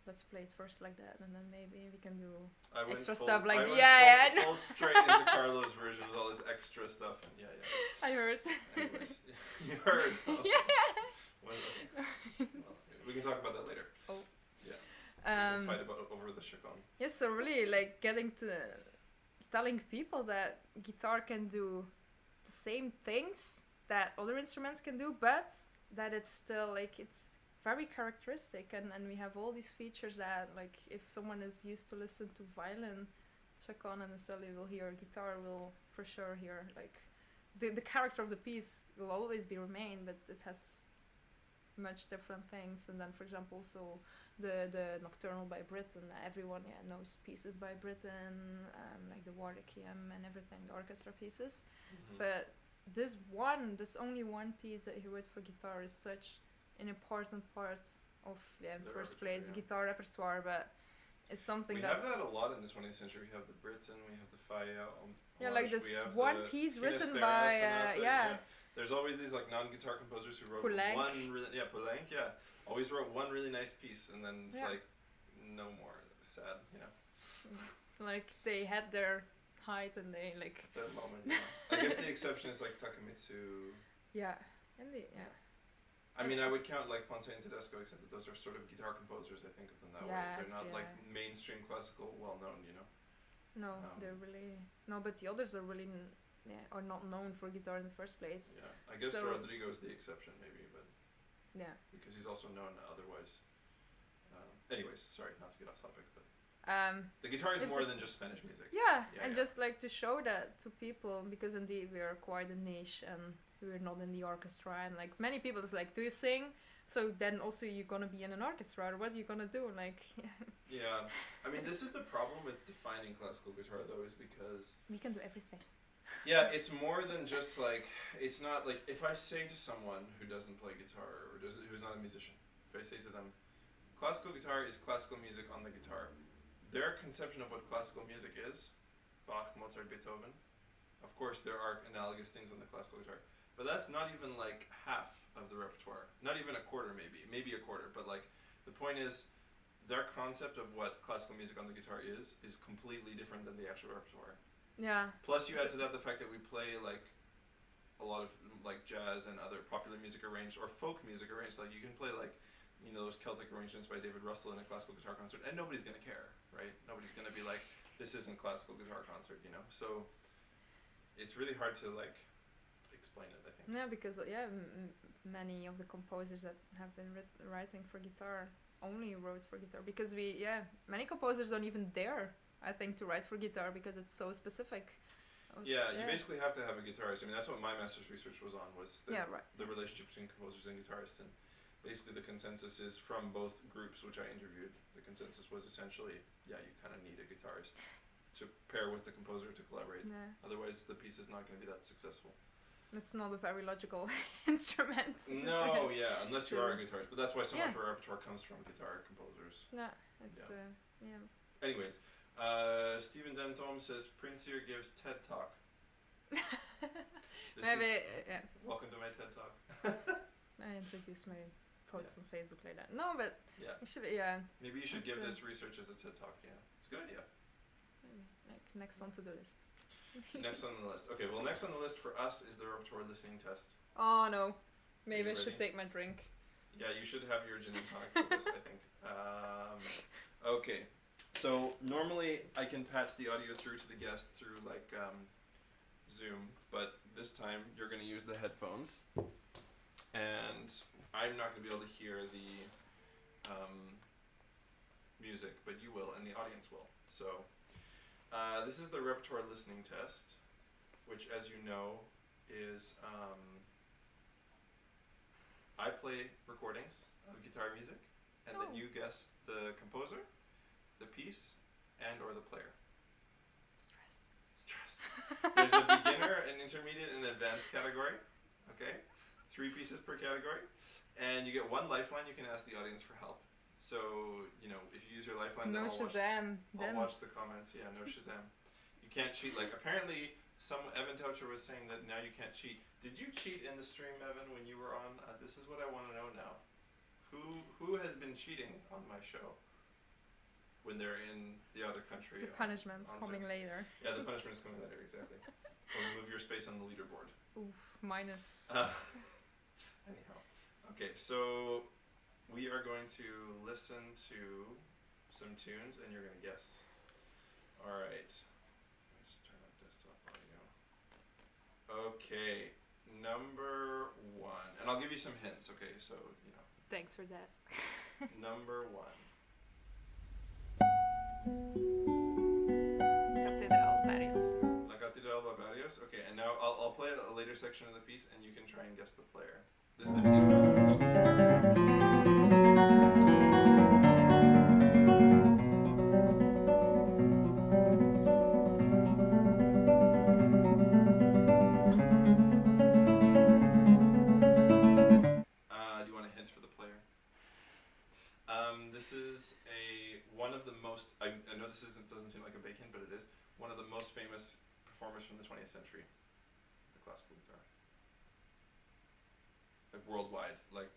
Let's play it first like that, and then maybe we can do
I went
extra
full,
stuff like
I went
yeah,
full, full straight into Carlo's version with all this extra stuff, and
I heard.
Anyways, you heard. Oh.
Yeah.
Well, we can talk about that later.
Oh.
Yeah. We can fight over the chaconne.
Yeah, so really like getting to telling people that guitar can do the same things that other instruments can do, but that it's still like it's very characteristic, and we have all these features that like if someone is used to listen to violin chaconne and suddenly will hear guitar, will for sure hear like the character of the piece will always be remain, but it has much different things. And then for example, so the Nocturnal by Britten, everyone knows pieces by Britten, like the War Requiem and everything, the orchestra pieces. But this only one piece that he wrote for guitar is such an important part of in the first place guitar repertoire, but it's something
we have that a lot in the 20th century. We have the Britten, we have the Faya.
Like this one piece written by
There's always these like non-guitar composers who wrote
Poulenc.
Poulenc, always wrote one really nice piece, and then it's like no more. Sad,
Like they had their height and they like
that moment. I guess the exception is like Takemitsu. I mean, I would count like Ponce and Tedesco, except that those are sort of guitar composers. I think of them that way. They're not like mainstream classical, well known,
No, they're really but the others are really are not known for guitar in the first place.
Yeah, I guess Rodrigo's the exception, maybe, but because he's also known otherwise. Anyways, sorry, not to get off topic, but the guitar is more than just Spanish music.
Just like to show that to people, because indeed we are quite a niche and we're not in the orchestra, and like many people is like, do you sing? So then also you're gonna be in an orchestra, or what are you gonna do? Like
yeah, I mean, this is the problem with defining classical guitar though, is because
we can do everything.
Yeah, it's more than just like, it's not like if I say to someone who doesn't play guitar or who's not a musician, if I say to them, classical guitar is classical music on the guitar, their conception of what classical music is, Bach, Mozart, Beethoven, of course there are analogous things on the classical guitar, but that's not even like half of the repertoire. Not even a quarter, maybe a quarter, but like the point is their concept of what classical music on the guitar is completely different than the actual repertoire.
Yeah.
Plus you add to that the fact that we play like a lot of like jazz and other popular music arranged or folk music arranged. Like you can play like, you know, those Celtic arrangements by David Russell in a classical guitar concert and nobody's gonna care, right? Nobody's gonna be like, this isn't classical guitar concert, you know? So it's really hard to like explain it, I think.
Yeah, because many of the composers that have been writing for guitar only wrote for guitar because many composers don't even dare, I think, to write for guitar because it's so specific.
You basically have to have a guitarist. I mean, that's what my master's research was on, was the relationship between composers and guitarists. And basically the consensus is from both groups, which I interviewed, the consensus was essentially, you kind of need a guitarist to pair with the composer to collaborate.
Yeah.
Otherwise, the piece is not going to be that successful.
It's not a very logical instrument.
No, unless you are a guitarist. But that's why so much of our repertoire comes from guitar composers.
Yeah,
Anyways, Stephen Dentom says Prinsier gives TED Talk. Welcome to my TED Talk.
I introduce my posts on Facebook like that. No, but actually,
maybe you should give this research as a TED Talk. Yeah, it's a good idea.
Maybe like next on to the list.
Next on the list. Okay, well, next on the list for us is the repertoire listening test.
Oh no, maybe I should take my drink.
Yeah, you should have your gin and tonic for this, I think. Okay, so normally I can patch the audio through to the guest through like Zoom, but this time you're going to use the headphones, and I'm not going to be able to hear the music, but you will, and the audience will. So this is the repertoire listening test, which, as you know, is I play recordings of guitar music, and then you guess the composer, the piece, and or the player. Stress. There's a beginner, an intermediate, and an advanced category. Okay, 3 pieces per category, and you get 1 lifeline. You can ask the audience for help. So, you know, if you use your lifeline, then I'll watch the comments. Yeah, no Shazam. You can't cheat. Like, apparently, Evan Toucher was saying that now you can't cheat. Did you cheat in the stream, Evan, when you were on? This is what I want to know now. Who has been cheating on my show when they're in the other country?
The punishment's coming later.
Yeah, the punishment is coming later, exactly. Or move your space on the leaderboard.
Oof, minus.
Anyhow. Okay, so we are going to listen to some tunes, and you're going to guess. All right. Let me just turn up desktop audio. Okay, number 1. And I'll give you some hints, okay? So, you know.
Thanks for that.
Number 1.
Catedral Barrios.
La Catedral by Barrios. Okay, and now I'll play a later section of the piece, and you can try and guess the player. This is the beginning. Do you want a hint for the player? This is one of the most. I know this doesn't seem like a big hint, but it is one of the most famous performers from the 20th century, the classical guitar. Like worldwide, like.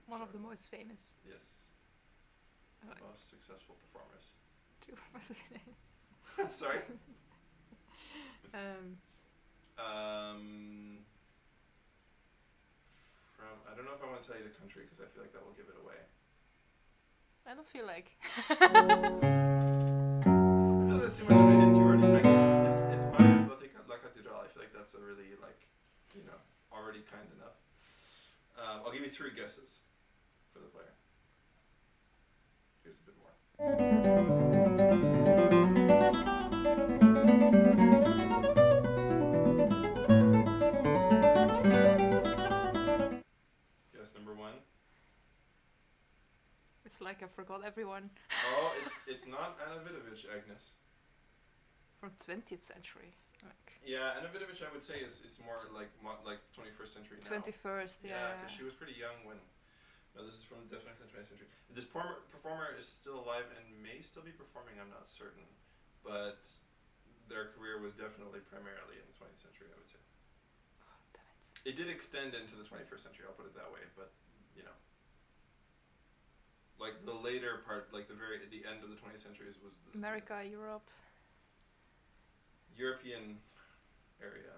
One of the most famous.
Yes. The most successful performers. Sorry. I don't know if I want to tell you the country because I feel like that will give it away.
I don't feel like.
I feel that's too much of a hint. You already it's Barrios La Catedral. I feel like that's a really already kind enough. I'll give you 3 guesses for the player. Here's a bit more. Guess number 1.
It's like I forgot everyone.
Oh, it's not Anna Vidovich, Agnes.
From 20th century.
Yeah, Anna Vidovich, I would say is more like 21st century now.
21st, yeah.
Yeah, because she was pretty young when. No, this is from definitely the 20th century. This performer is still alive and may still be performing, I'm not certain. But their career was definitely primarily in the 20th century, I would say.
Oh, damn it.
It did extend into the 21st century, I'll put it that way, but, you know. Like, the later part, like, the end of the 20th century was...
America, Europe.
European area.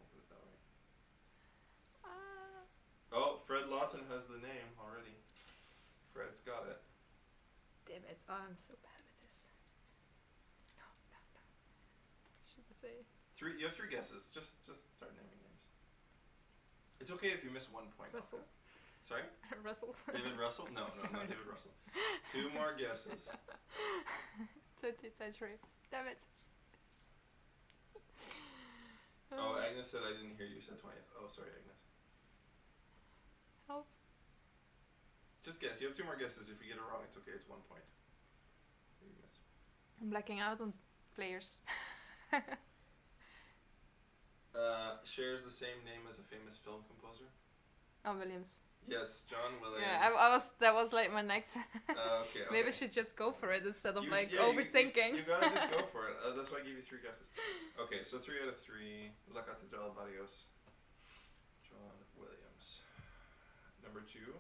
I'll put it that way. Oh, Fred Lawton has the name already. Fred's got it.
Damn it. Oh, I'm so bad with this. No. Should I say?
You have 3 guesses. Just start naming names. It's okay if you miss 1 point.
Russell.
Sorry?
Russell.
David Russell? No, not David Russell. 2 more guesses.
20th century. Damn it.
Oh, Agnes said I didn't hear you said 20th. Oh, sorry, Agnes.
Help.
Just guess. You have 2 more guesses. If you get it wrong, it's okay. It's 1 point. You miss.
I'm blacking out on players.
Shares the same name as a famous film composer?
Oh, Williams.
Yes, John Williams.
Yeah, that was like my next.
Okay.
Maybe I should just go for it instead of
You
overthinking.
gotta just go for it. That's why I gave you 3 guesses. Okay, so 3 out of 3. La Catedral de Barrios. John Williams. Number 2.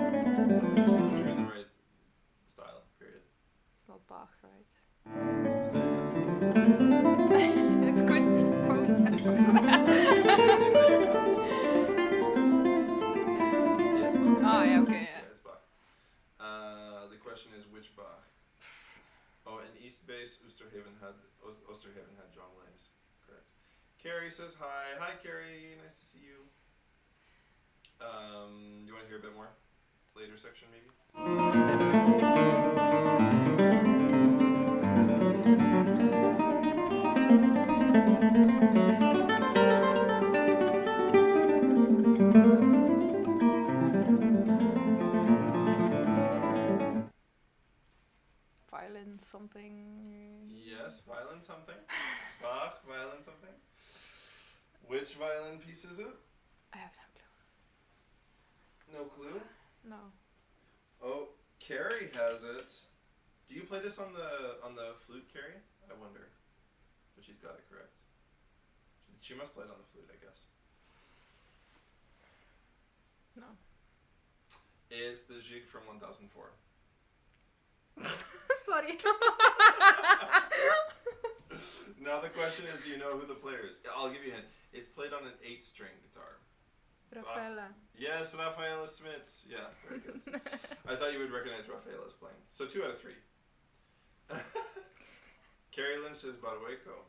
You're in the right style, period.
It's not Bach, right? It's good Oh, yeah, okay,
Yeah, it's Bach. The question is which Bach? Oh, in East Base, Osterhaven had John Williams. Correct. Carrie says hi. Hi, Carrie. Nice to see you. You want to hear a bit more? Later section, maybe?
Violin something.
Yes, violin something. Bach, violin something. Which violin piece is it?
I have
No clue?
no.
Oh, Carrie has it. Do you play this on the flute, Carrie? I wonder. But she's got it correct. She must play it on the flute, I guess.
No.
Is the jig from 1004.
Sorry.
Now the question is, do you know who the player is? I'll give you a hint. It's played on an 8-string guitar.
Raffaella.
Yes, Raffaella Smits. Yeah, very good. I thought you would recognize Raffaella's playing. So 2 out of 3. Carrie Lynch says Barrueco.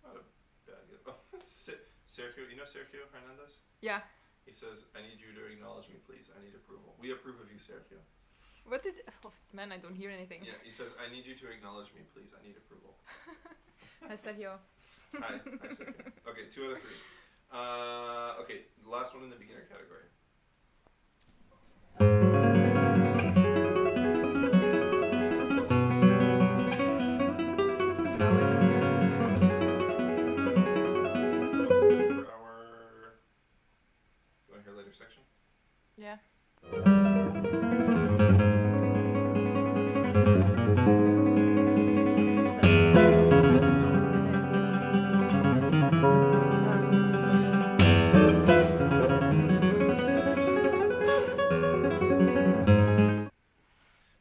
Not a bad guess. Oh, Sergio, you know Sergio Hernandez?
Yeah.
He says, I need you to acknowledge me, please. I need approval. We approve of you, Sergio.
What did... Oh, man, I don't hear anything.
Yeah, he says, I need you to acknowledge me, please. I need approval.
I said yo.
Hi, Sergio. Okay, 2 out of 3. Okay, last one in the beginner category. For our... You want to hear later section?
Yeah.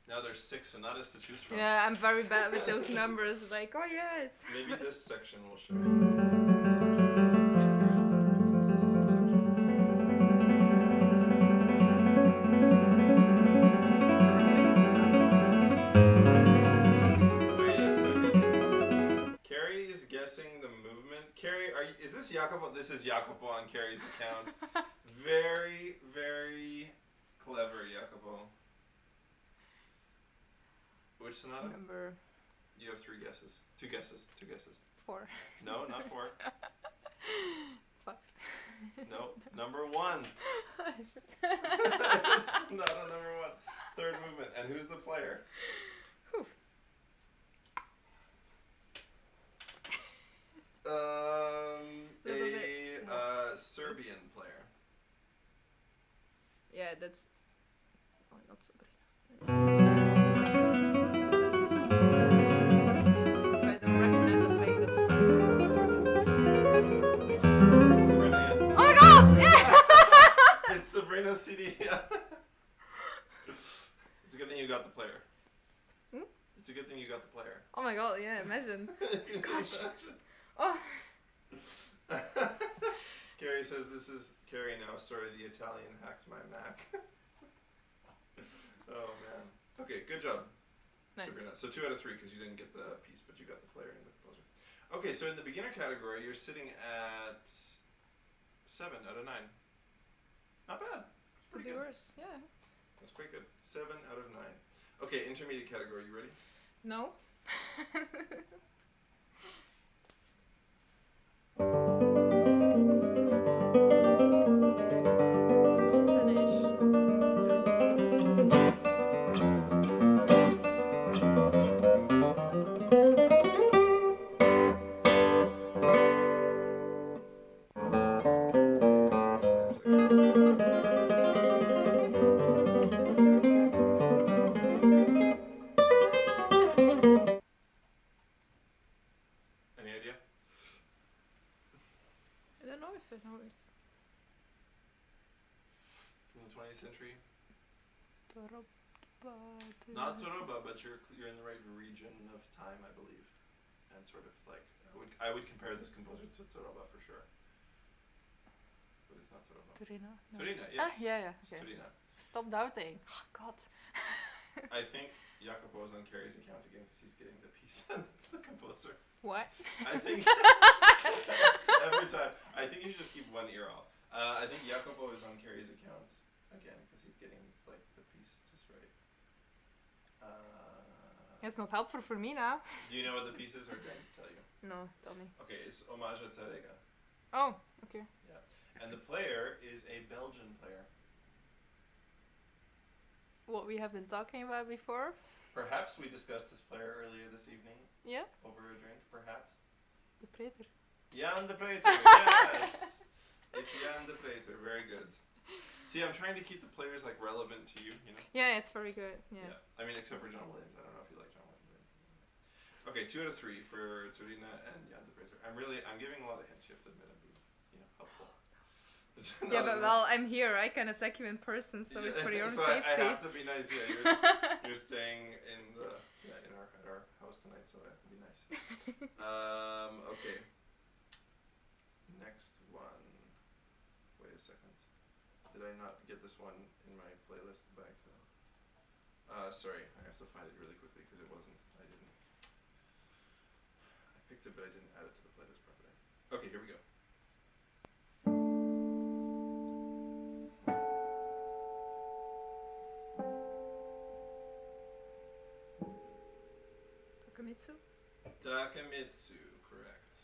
Now there's 6 sonatas to choose from.
Yeah, I'm very bad with those numbers. Like, oh yeah, it's...
Maybe this section will show you. Wait a second. Carrie is guessing the movement. Carrie, is this Jacopo? This is Jacopo on Carrie's account. Very, very clever, Jacopo. Which sonata?
Number
You have 3 guesses. 2 guesses. 2 guesses.
4.
No, not 4.
5.
No, number 1. It's not a number 1. Third movement. And who's the player? Serbian player.
Yeah, that's... Oh, not Sabrina. If I don't recognize the place, that's
Sabrina, yeah.
Oh my god! Yeah!
It's Sabrina CD. It's a good thing you got the player.
Hmm?
It's a good thing you got the player.
Oh my god, yeah, imagine. Gosh.
Imagine.
Oh.
Carrie says, this is Carrie now. Sorry, the Italian hacked my Mac. Oh, man. Okay, good job.
Nice.
Sabrina. So 2 out of 3 because you didn't get the piece, but you got the player and the composer. Okay, so in the beginner category, you're sitting at 7 out of 9. Not bad. It's
Could
pretty
be
good.
worse, yeah.
That's quite good. 7 out of 9. Okay, intermediate category. You ready?
No.
Any idea?
I don't know if I know it.
From the 20th century? Not Toroba, but you're in the right region of time, I believe. And sort of like, I would compare this composer to Toroba for sure. But it's not Toroba.
Turina? No.
Turina, yes.
Ah, yeah, yeah.
It's
Okay.
Turina.
Stop doubting. Oh, God.
I think Jacopo is on Carrie's account again because he's getting the piece and the composer.
What?
I think every time. I think you should just keep one ear off. I think Jacopo is on Carrie's account again because he's getting like the piece just right.
It's not helpful for me now.
Do you know what the piece is, or do I need to tell you?
No, tell me.
Okay, it's Homage à Tarrega.
Oh, okay.
Yeah, and the player is a Belgian player.
What we have been talking about before.
Perhaps we discussed this player earlier this evening
Yeah,
over a drink. Perhaps.
the Prater.
Jan de Preter. Yes, it's Jan de Preter. Very good. See, I'm trying to keep the players like relevant to you. You know.
Yeah, it's very good. Yeah.
I mean, except for John Williams. I don't know if you like John Williams. Okay, 2 out of 3 for Turina and Jan de Preter. I'm giving a lot of hints. You have to admit I'm being, helpful.
Yeah, but well, I'm here. I can attack you in person, so it's for your own
so
safety.
I have to be nice. Yeah, you're staying in at our house tonight, so I have to be nice. Okay. Next one. Wait a second. Did I not get this one in my playlist back to? Sorry, I have to find it really quickly because it wasn't. I picked it, but I didn't add it to the playlist properly. Okay, here we go.
Takamitsu?
Takamitsu, correct.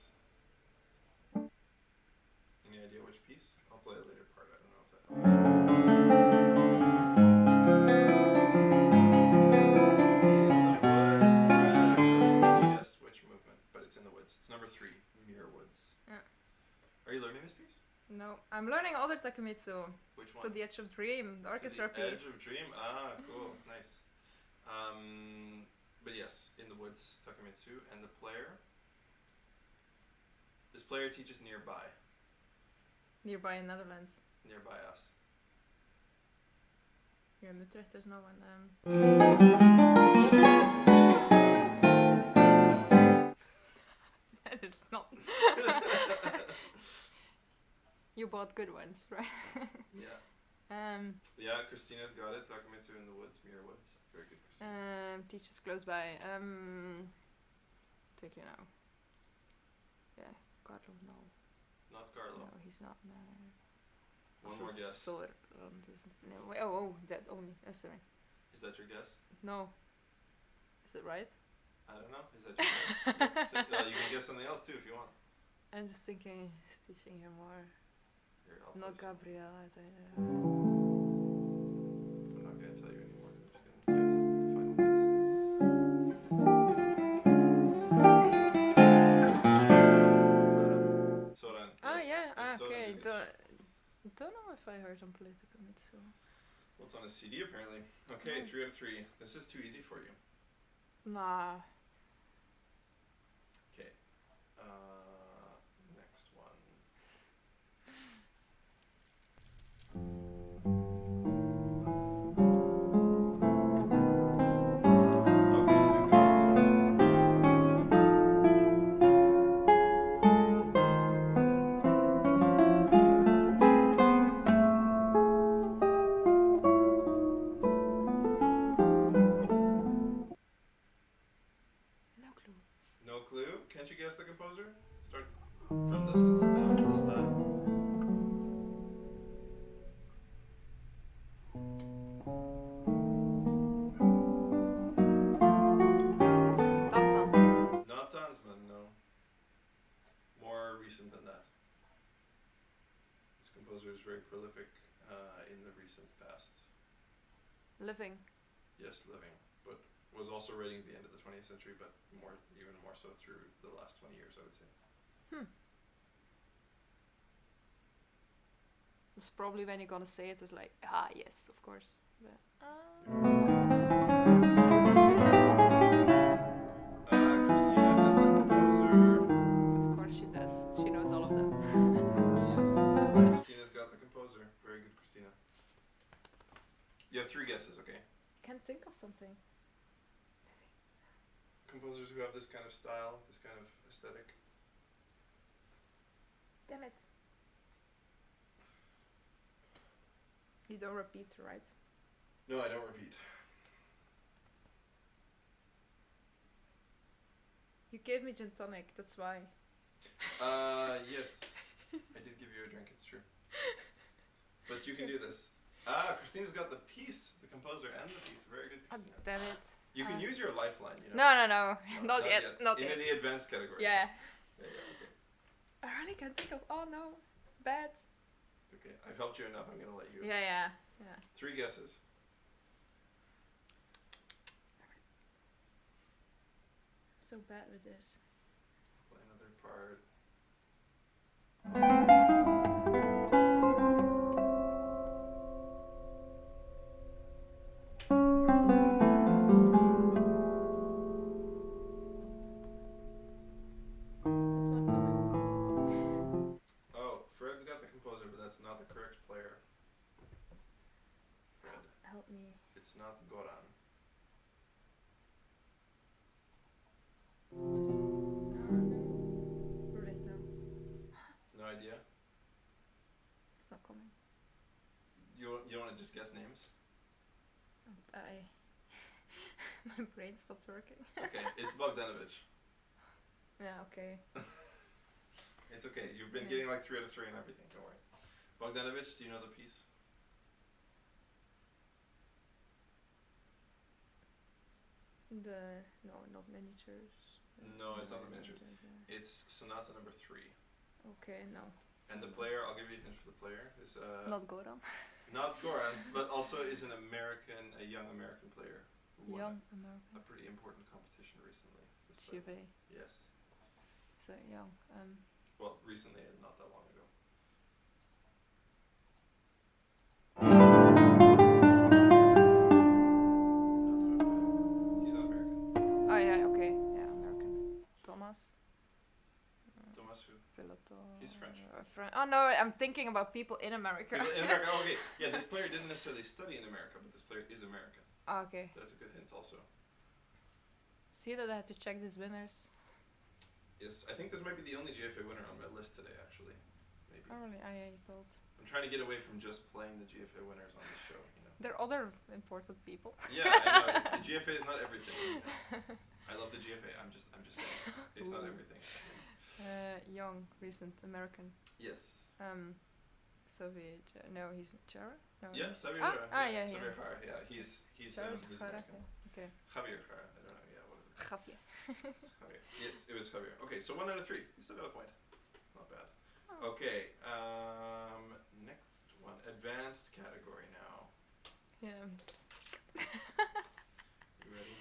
Any idea which piece? I'll play a later part. I don't know if that helps. Yes, which movement? But it's in the woods. It's number 3, Mirror Woods.
Yeah.
Are you learning this piece?
No, I'm learning other Takamitsu.
Which one?
To the Edge of Dream, the orchestra
To the
piece.
Edge of Dream. Ah, cool, nice. But yes, in the woods, Takamitsu, and the player. This player teaches nearby,
Nearby in Netherlands.
nearby us.
Here in Utrecht, there's no one. That is not. You bought good ones, right?
Yeah.
Yeah,
Christina's got it. Takamitsu in the woods, Mirror Woods. Very good, Christina.
teachers close by. Take you now. Yeah, Carlo, no.
Not Carlo.
No, he's not. No.
One more guess.
No, wait, oh, that only. Oh, sorry.
Is that your guess?
No. Is it right?
I don't know. Is that your guess? You can guess something else too if you want.
I'm just thinking, he's teaching here more.
Here, I'll
Not
play some.
Gabriel.
I'm not going to tell you anymore. I'm just going to get to the final guess.
Sort of.
Soran.
Oh,
yes.
yeah, Yeah,
It's so
okay.
Dukic.
Don't know if I heard on Political Mid, so.
Well, it's on a CD apparently. Okay, 3 out of 3. This is too easy for you.
Nah.
Okay. Next one. Oh, Christina got it.
No clue.
No clue? Can't you guess the composer? Start from the style.
Dansman.
Not Dansman, no. More recent than that. This composer is very prolific in the recent past.
Living.
Yes, living, but was also writing at the end of the 20th century, but even more so through the last 20 years, I would say.
It's probably when you're gonna say it, it's like, yes, of course. But,
Christina has the composer.
of course she does. She knows all of them.
Yes, Christina's got the composer. Very good, Christina. You have 3 guesses, okay?
Can't think of something.
Composers who have this kind of style, this kind of aesthetic.
Damn it. You don't repeat, right?
No, I don't repeat.
You gave me gin tonic, that's why.
Yes. I did give you a drink, it's true. But you can do this. Christina's got the piece, the composer and the piece. Very good, Christina.
Damn it.
You can use your lifeline, you know.
No. Not yet. Not
In
yet.
the advanced category.
Yeah.
Okay.
I really can't think of. Oh no. Bad.
Okay, I've helped you enough. I'm gonna let you.
Yeah.
3 guesses.
I'm so bad with this.
Play another part.
It's not coming.
Oh, Fred's got the composer, but that's not the correct player. Fred,
Help me.
it's not Goran.
Really, no.
No idea.
It's not coming.
You don't want to just guess names?
My brain stopped working.
Okay, it's Bogdanovich.
Yeah, okay.
It's okay. You've been
Yeah.
getting like 3 out of 3 and everything. Don't worry. Bogdanovich, do you know the piece?
Not miniatures.
No, it's not the miniatures. It's Sonata number 3.
Okay, no.
And the player, I'll give you a hint for the player, is
Not Goran.
not Goran, but also is a young American player. Who won
Young American.
a pretty important competition recently.
GFA.
Yes.
So young.
Well, recently and not that long ago. He's not American.
Oh yeah, okay. Yeah, American. Thomas.
Thomas who?
Philato.
He's French.
Oh no, I'm thinking about people in America.
In America, oh, okay. Yeah, this player didn't necessarily study in America, but this player is American.
Oh, okay.
That's a good hint also.
See that I had to check these winners.
Yes, I think this might be the only GFA winner on my list today, actually. Maybe.
Oh really? I thought.
I'm trying to get away from just playing the GFA winners on this show, you know.
There are other important people.
Yeah, I know. The GFA is not everything. You know? I love the GFA. I'm just saying. It's not
Ooh.
everything.
Young, recent American.
Yes.
Soviet. No, he's Chara. No.
Yeah,
he's-
Xavier.
yeah.
Xavier Jara. Yeah, he's
Chara,
American.
okay.
Javier Jara. I don't know. Yeah, whatever.
Javier.
Javier. Yes, it was Javier. Okay, so 1 out of 3. You still got a point. Not bad.
Oh.
Okay. Next one. Advanced category now.
Yeah.
You ready?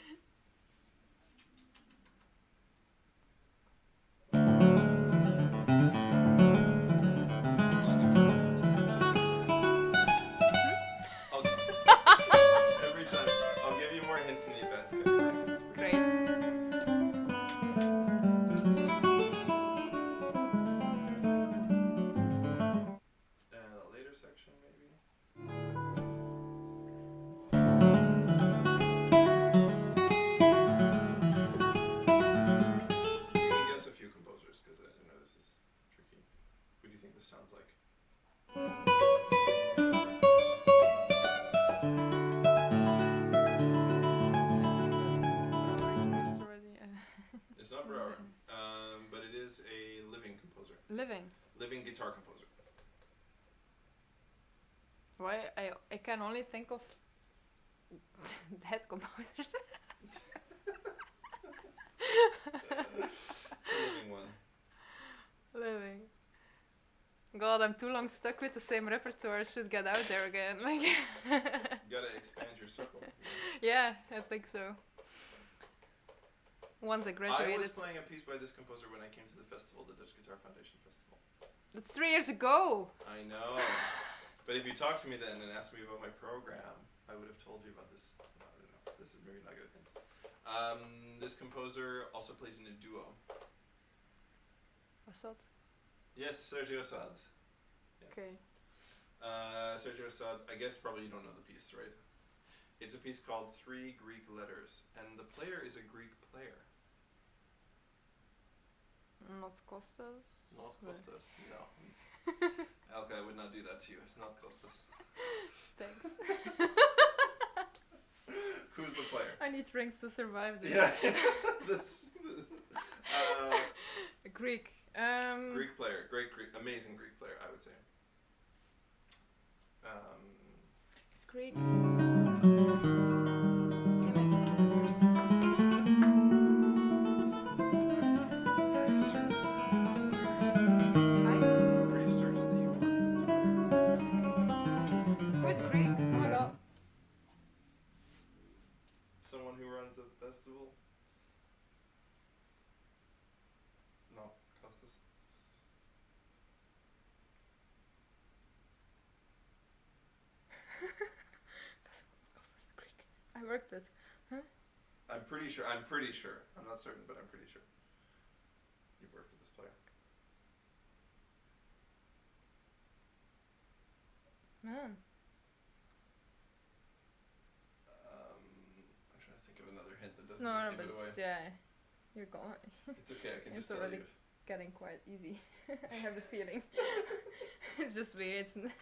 It's not Brouwer, but it is a living composer. Living guitar composer.
Why? I can only think of dead composers.
Living one.
Living. God, I'm too long stuck with the same repertoire. I should get out there again. Like.
You gotta expand your circle.
Yeah, I think so. Once I graduated.
I was playing a piece by this composer when I came to the festival, the Dutch Guitar Foundation Festival.
That's 3 years ago.
I know. But if you talked to me then and asked me about my program, I would have told you about this. I don't know. This is maybe not good hint. This composer also plays in a duo.
Assad?
Yes, Sergio Assad. Yes.
Okay.
Sergio Assad, I guess probably you don't know the piece, right? It's a piece called 3 Greek Letters, and the player is a Greek player.
Not Costas?
Not Costas, no. Elke, I would not do that to you. It's not Costas.
Thanks.
Who's the player?
I need rings to survive this.
Yeah.
A Greek.
Greek player. Great Greek. Amazing Greek player, I would say.
It's Greek.
Festival? No, Costas.
Costas Greek. I worked with. Huh?
I'm pretty sure. I'm not certain, but I'm pretty sure. You've worked with this player.
Man. No, but
give it away.
Yeah, you're gone.
It's okay, I can
It's
just tell
already
you.
Getting quite easy. I have the feeling. It's just me. It's.
Isaac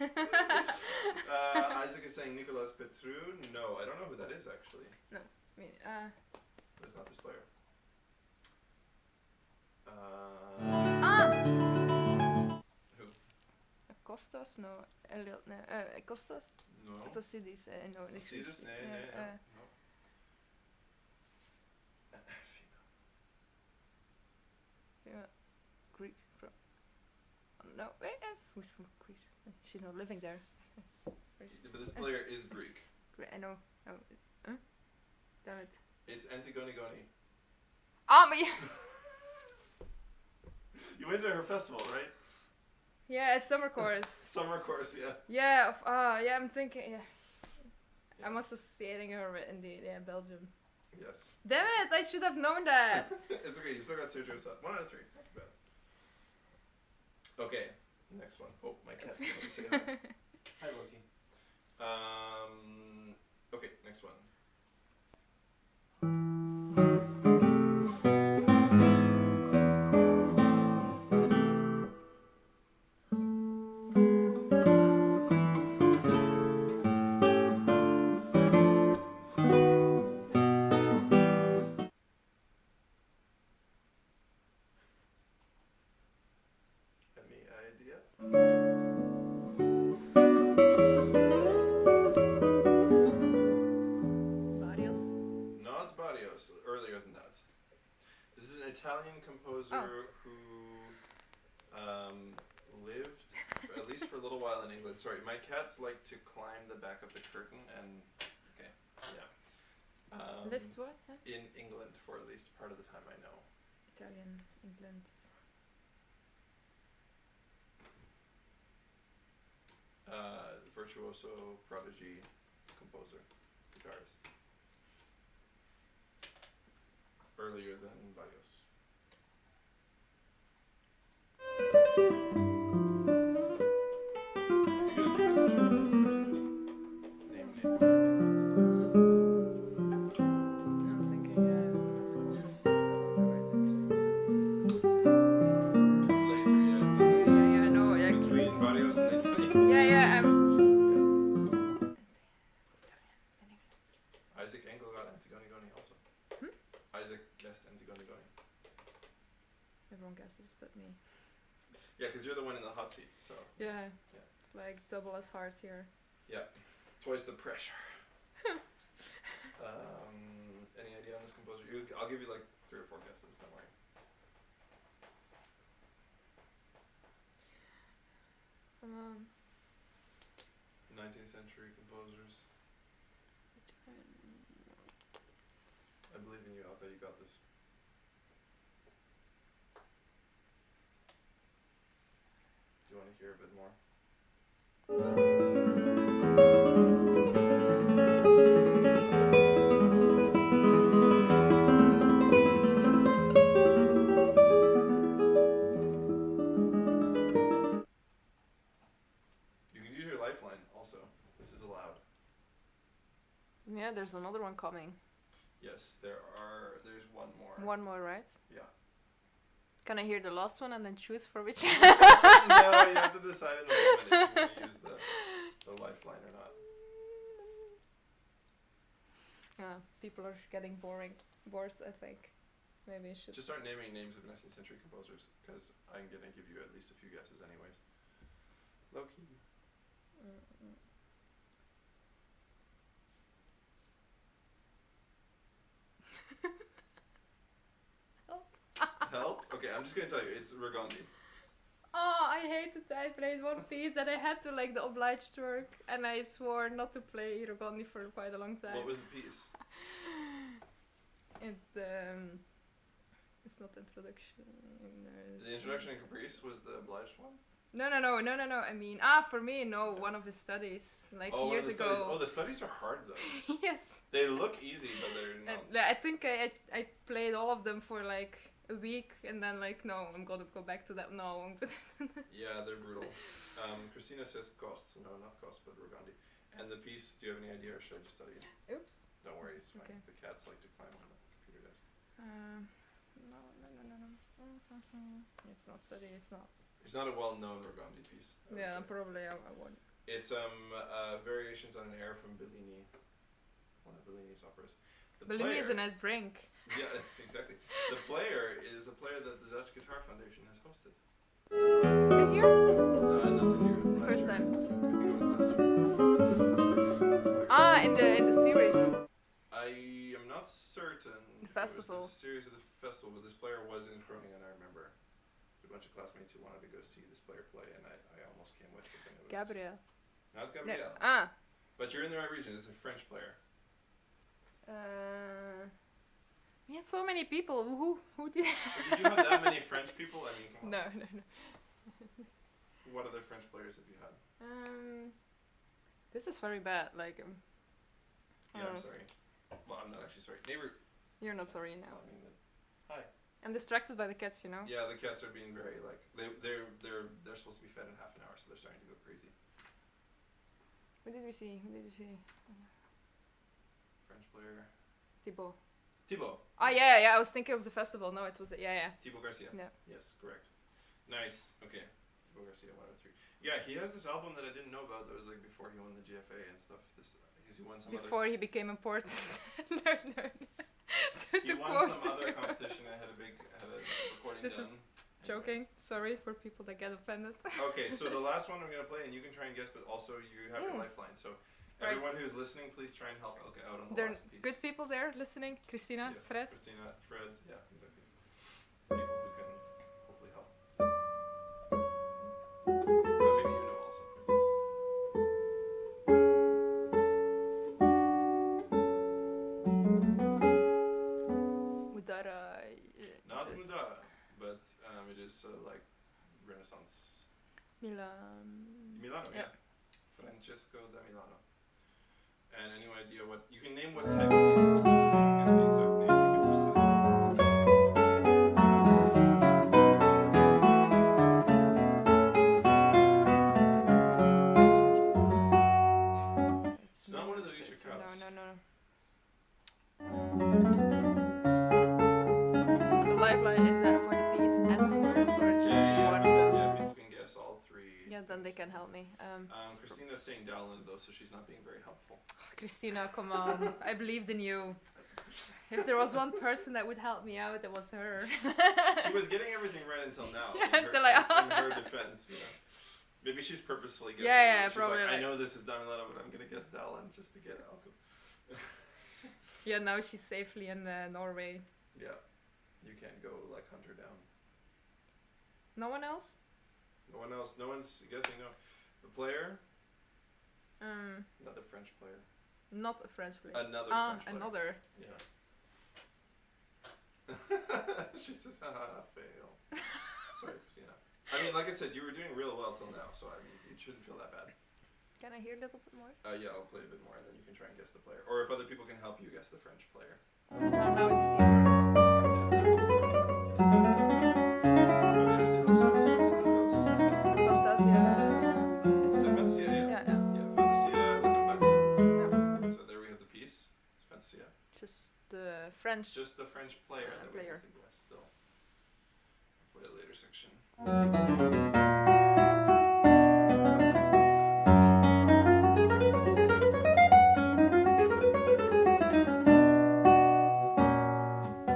is saying Nicolas Petru. No, I don't know who that is actually.
No, I mean,
But it's not this player. Who?
Costas? No, Elliot. No, Costas.
No.
It's a Sidis. No,
Sidis? No.
Greek from. No, who's from Greece? She's not living there.
But this player is Greek.
I know. Oh, damn it.
It's Antigone Goni.
But yeah.
You went to her festival, right?
Yeah, it's summer course.
Summer course, yeah.
Yeah. Yeah. I'm thinking. Yeah. I'm associating her with indeed. Yeah, Belgium.
Yes.
Damn it! I should have known that.
It's okay. You still got Sergio Assad. 1 out of 3. Not too bad. Okay. Next one. Oh, my cat's going to say hi. Hi, Loki. Okay. Next one. Italian composer who lived, at least for a little while in England. Sorry, my cats like to climb the back of the curtain and, okay, yeah.
Lived what? Huh?
In England for at least part of the time I know.
Italian, England.
Virtuoso, prodigy, composer, guitarist. Earlier than Barrios. Between Barrios and the
guesses but me.
Yeah, because you're the one in the hot seat, so.
Yeah.
Yeah.
It's like double as hard here.
Yeah. Twice the pressure. Any idea on this composer? I'll give you like 3 or 4 guesses, don't worry. 19th century composers. I believe in you, Elke, you got this. Do you want to hear a bit more? You can use your lifeline also. This is allowed.
Yeah, there's another one coming.
Yes, there's one more.
One more, right?
Yeah.
Can I hear the last one and then choose for which?
No, you have to decide in the moment if you want to use the lifeline or not.
Yeah, people are getting bored, I think. Maybe I should.
Just start naming names of 19th century composers, because I'm going to give you at least a few guesses anyways. Low key. Help? Okay, I'm just going to tell you, it's Regandi.
Oh, I hated that I played one piece that I had to like the obliged work, and I swore not to play Hirogandi for quite a long time.
What was the piece?
It's not introduction.
The introduction in Caprice was the obliged one?
No. I mean, for me, no. One of his studies, like years ago.
Studies. Oh, the studies are hard though.
Yes.
They look easy, but they're not.
I think I played all of them for like a week, and then like, no, I'm gonna go back to that. No.
Yeah, they're brutal. Christina says costs. No, not costs, but Regandi. And the piece, do you have any idea, or should I just tell you?
Oops.
Don't worry, it's fine.
Okay.
The cats like to climb on the computer desk.
No. It's not study. It's not.
It's not a well-known Regandi piece.
Yeah, probably I won't.
It's variations on an air from Bellini, one of Bellini's operas.
Bellini is a nice drink.
Yeah, exactly. The player is a player that the Dutch Guitar Foundation has hosted.
This year?
Not this year.
First
year.
time.
I think it was last year.
In the series.
I am not certain.
The festival.
It was the series of the festival, but this player was in Groningen, I remember. A bunch of classmates who wanted to go see this player play, and I almost came with, but then it was...
Gabriel.
Not Gabriel.
No.
But you're in the right region. It's a French player.
We had so many people. Who did?
Did you have that many French people? I mean, come on.
No.
What other French players have you had?
This is very bad. Like.
Yeah, I'm sorry. Well, I'm not actually sorry. Neighbor.
You're not sorry now.
I mean, hi.
I'm distracted by the cats, you know.
Yeah, the cats are being very like they're supposed to be fed in half an hour, so they're starting to go crazy.
Who did we see?
French player.
Thibaut.
Oh
yeah. I was thinking of the festival. No, it was
Thibaut Garcia.
Yeah.
Yes, correct. Nice. Okay. Thibaut Garcia, 1 out of 3. Yeah, he has this album that I didn't know about. That was like before he won the GFA and stuff. Because he won some
before he became important. No.
He won some other competition and had a recording
this
done.
Is joking. Sorry for people that get offended.
Okay, so the last one I'm going to play, and you can try and guess, but also you have your lifeline. So everyone who's listening, please try and help Elke out on the last piece.
Good people there listening. Christina,
yes,
Fred.
Christina, Fred, yeah, exactly. People who can hopefully help. But maybe you know also. Not Mudara, but it is like Renaissance. Milano, yeah. Francesco da Milano. And any idea what you can name? What type of piece this is? If you don't guess the exact name, you can just say it's not one of the Richard Krauss.
No. The lifeline is for the piece and for just one of them.
Yeah, people can guess all 3.
Yeah, then they can help me.
Christina's saying Dowland though, so she's not being very helpful.
Christina, come on. I believed in you. If there was one person that would help me out, it was her.
She was getting everything right until now.
Yeah,
in
until
her defense, you know. Maybe she's purposefully guessing.
Yeah,
she's
probably.
Like, I know this is Damilena, but I'm gonna guess Dallin just to get Elke.
Yeah, now she's safely in Norway.
Yeah, you can't go like hunt her down.
No one else?
No one else. No one's guessing. No. The player. Another French player.
Not a French player.
Another French player.
Another.
Yeah. She says, haha, fail. Sorry, Christina. I mean, like I said, you were doing real well till now, so I mean, you shouldn't feel that bad.
Can I hear a little bit more?
Yeah, I'll play a bit more, and then you can try and guess the player. Or if other people can help you guess the French player.
Now it's Steve. Fantasia.
Is it Fantasia?
Yeah.
Yeah, Fantasia.
Yeah.
So there we have the piece. It's Fantasia.
Just the French.
Just the French player that we
player.
have to guess still. Play a later section.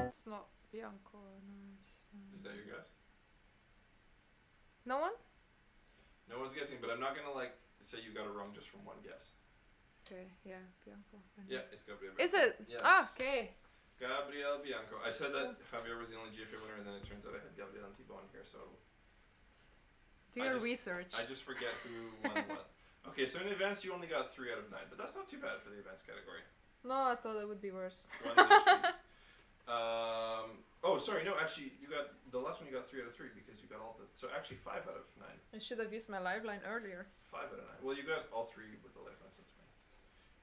It's not Bianco. No,
Is that your guess?
No one?
No one's guessing, but I'm not gonna like say you got it wrong just from one guess.
Okay, yeah, Bianco.
Yeah, it's Gabriel.
Is it?
Yes.
Ah, okay.
Gabriel Bianco. I said that Javier was the only GFA winner, and then it turns out I had Gabriel and Thibaut on here, so
Do your research.
I just forget who won what. Okay, so in advance you only got 3 out of 9, but that's not too bad for the advanced category.
No, I thought it would be worse.
One of each piece. Oh, sorry, no, actually, you got the last one. You got 3 out of 3 because you got all the. So actually, 5 out of 9.
I should have used my lifeline earlier.
5 out of 9. Well, you got all 3 with the lifeline, so it's fine.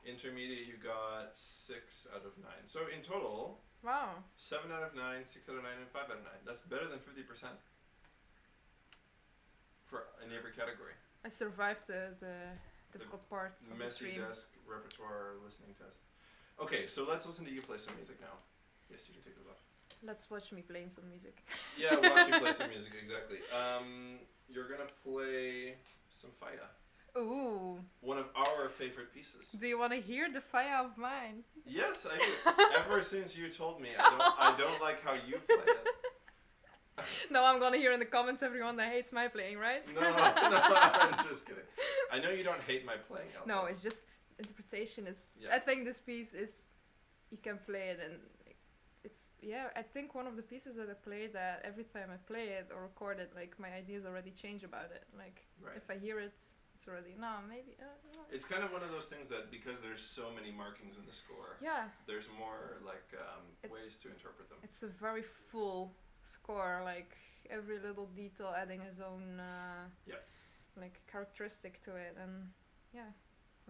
Intermediate, you got 6 out of 9. So in total,
Wow.
7 out of 9, 6 out of 9, and 5 out of 9. That's better than 50% for in every category.
I survived the difficult parts of the
Messy
stream.
desk repertoire listening test. Okay, so let's listen to you play some music now. Yes, you can take those off.
Let's watch me playing some music.
Yeah, watch you play some music, exactly. You're gonna play some Faya.
Ooh.
One of our favorite pieces.
Do you want to hear the fire of mine?
Yes, I do. Ever since you told me, I don't like how you play it.
No, I'm gonna hear in the comments everyone that hates my playing, right?
No, I'm just kidding. I know you don't hate my playing, Elke.
No, it's just interpretation is.
Yeah.
I think this piece is. You can play it and it's I think one of the pieces that I play that every time I play it or record it, like my ideas already change about it. Like
Right.
if I hear it, it's already maybe. No.
It's kind of one of those things that because there's so many markings in the score,
Yeah.
there's more like ways to interpret them.
It's a very full score, like every little detail adding his own like characteristic to it, and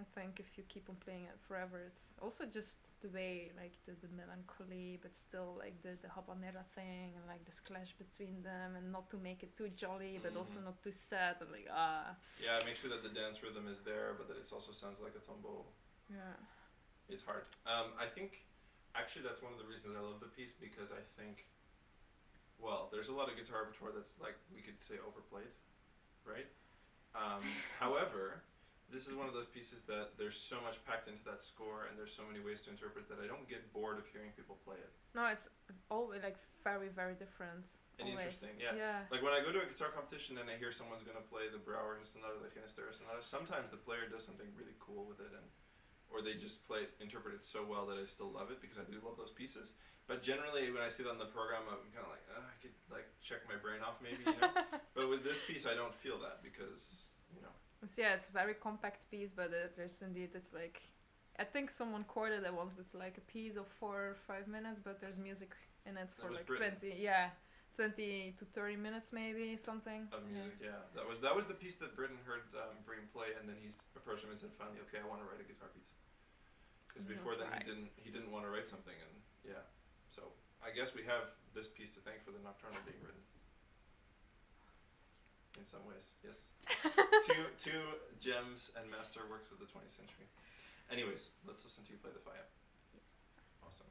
I think if you keep on playing it forever, it's also just the way like the melancholy, but still like the habanera thing and like this clash between them, and not to make it too jolly, but also not too sad, and like
Yeah, make sure that the dance rhythm is there, but that it also sounds like a tombo.
Yeah.
It's hard. I think actually that's one of the reasons I love the piece, because I think, well, there's a lot of guitar repertoire that's like we could say overplayed, right? However, this is one of those pieces that there's so much packed into that score, and there's so many ways to interpret that I don't get bored of hearing people play it.
No, it's always like very, very different.
And
always.
interesting, yeah. Like when I go to a guitar competition and I hear someone's gonna play the Brouwer and Sonata, the Finisterre Sonata, sometimes the player does something really cool with it, or they just interpret it so well that I still love it, because I do love those pieces. But generally, when I see that on the program, I'm kind of like, I could like check my brain off maybe, you know. But with this piece, I don't feel that, because you know.
It's a very compact piece, but there's indeed, it's like, I think someone quoted it once, it's like a piece of 4 or 5 minutes, but there's music in it for like
Britain.
20 to 30 minutes maybe, something.
Of music, yeah. That was the piece that Britain heard Breen play, and then he approached him and said, finally, okay, I want to write a guitar piece. Because before then he didn't want to write something, and yeah. So I guess we have this piece to thank for the Nocturnal being written. In some ways, yes. two gems and masterworks of the 20th century. Anyways, let's listen to you play the Faya.
Yes.
Awesome.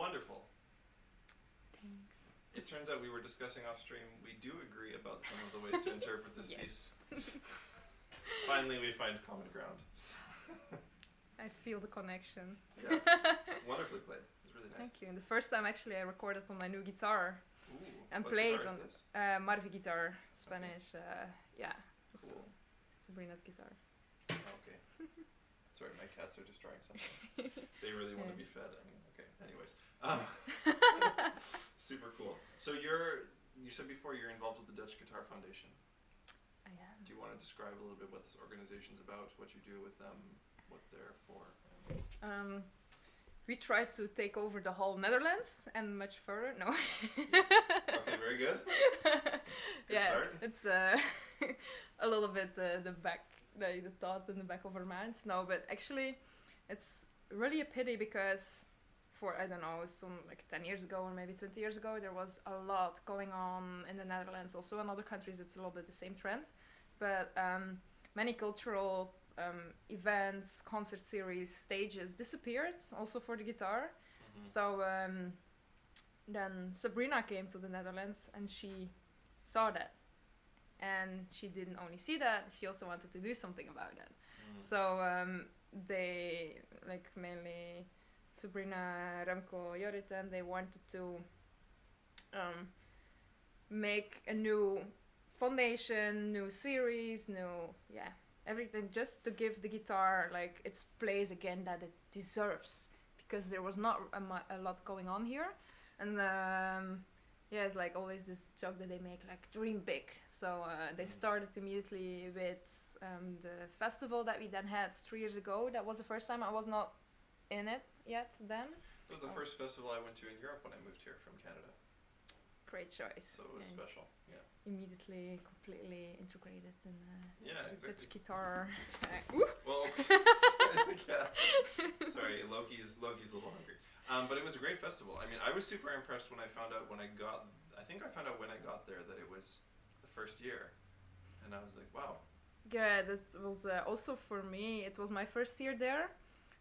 Wonderful.
Thanks.
It turns out we were discussing off stream. We do agree about some of the ways to interpret this piece. Finally, we find common ground.
I feel the connection.
Yeah. Wonderfully played. It was really nice.
Thank you. And the first time actually I recorded on my new guitar.
Ooh,
and
what
played
guitar
on
is this?
Marvi guitar, Spanish. Yeah.
Cool.
Sabrina's guitar.
Okay. Sorry, my cats are destroying something. They really want to be fed. I mean, okay. Anyways, super cool. So you said before you're involved with the Dutch Guitar Foundation.
I am.
Do you want to describe a little bit what this organization's about, what you do with them, what they're for?
We tried to take over the whole Netherlands and much further. No.
Okay, very good. Good start.
It's a little bit the thought in the back of our minds. No, but actually, it's really a pity because for, I don't know, some like 10 years ago or maybe 20 years ago, there was a lot going on in the Netherlands. Also in other countries, it's a little bit the same trend. But many cultural events, concert series, stages disappeared also for the guitar. Mm-hmm. So then Sabrina came to the Netherlands and she saw that. and she didn't only see that, she also wanted to do something about it.
Mm.
So they, like mainly Sabrina, Remco, Jorrit, and they wanted to make a new foundation, new series, everything, just to give the guitar like its place again that it deserves, because there was not a lot going on here. And it's like always this joke that they make, like dream big. So they started immediately with the festival that we then had 3 years ago. That was the first time. I was not in it yet then.
It was the first festival I went to in Europe when I moved here from Canada.
Great choice.
So it was special, yeah.
Immediately, completely integrated in
exactly.
Dutch guitar.
Well, sorry, Loki's a little hungry. But it was a great festival. I mean, I was super impressed when I found out when I got there that it was the first year, and I was like, wow.
Yeah, that was also for me. It was my first year there.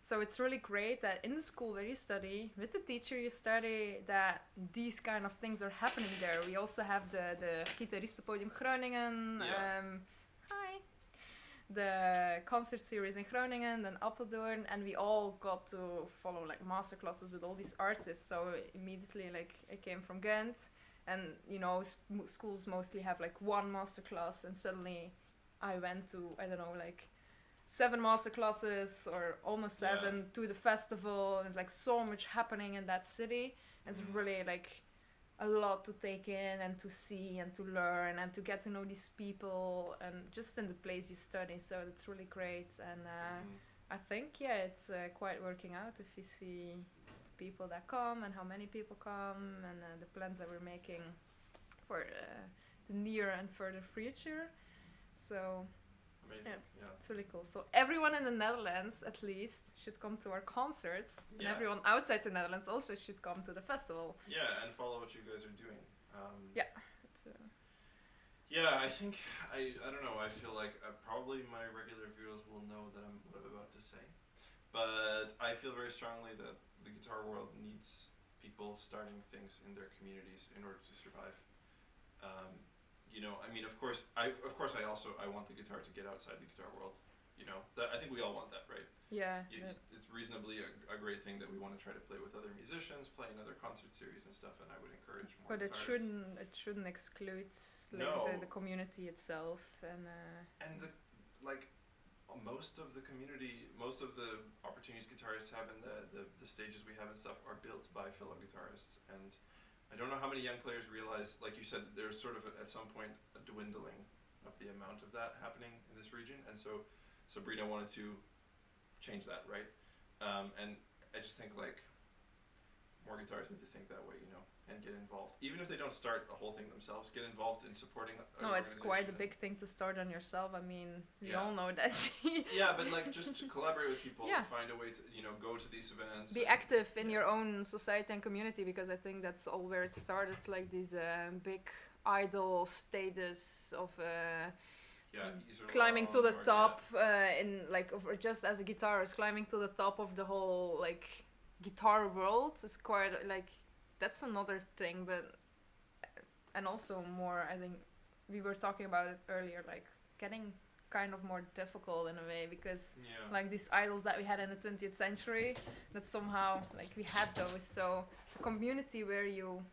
So it's really great that in the school where you study, with the teacher you study, that these kind of things are happening there. We also have the guitarist Podium Groningen, the concert series in Groningen, then Apeldoorn, and we all got to follow like masterclasses with all these artists. So immediately, like, I came from Ghent, and you know, schools mostly have like one masterclass, and suddenly I went to, I don't know, like 7 masterclasses or almost 7 to the festival, and like so much happening in that city. It's really like a lot to take in and to see and to learn and to get to know these people, and just in the place you study. So it's really great, and I think it's quite working out if you see the people that come and how many people come, and the plans that we're making for the near and further future. So
amazing. Yeah.
It's really cool. So everyone in the Netherlands, at least, should come to our concerts, and everyone outside the Netherlands also should come to the festival.
Yeah, and follow what you guys are doing. I think I don't know. I feel like probably my regular viewers will know that what I'm about to say, but I feel very strongly that the guitar world needs people starting things in their communities in order to survive. I mean, of course, I want the guitar to get outside the guitar world. I think we all want that, right?
Yeah.
It's reasonably a great thing that we want to try to play with other musicians, play in other concert series and stuff, and I would encourage more.
But
guitarists.
it shouldn't exclude the community itself, and
most of the community, most of the opportunities guitarists have and the stages we have and stuff are built by fellow guitarists. And I don't know how many young players realize, like you said, there's sort of at some point a dwindling of the amount of that happening in this region, and so Sabrina wanted to change that, right? And I just think like more guitarists need to think that way, and get involved. Even if they don't start a whole thing themselves, get involved in supporting
No, it's quite a big thing to start on yourself. I mean, we all know that.
Yeah, but like just to collaborate with people, find a way to, go to these events.
Be active in your own society and community, because I think that's all where it started, like these big idol status of climbing to the top or just as a guitarist, climbing to the top of the whole like guitar world is quite like, that's another thing. But and also more, I think we were talking about it earlier, like getting kind of more difficult in a way, because like these idols that we had in the 20th century, that somehow like we had those. So the community where you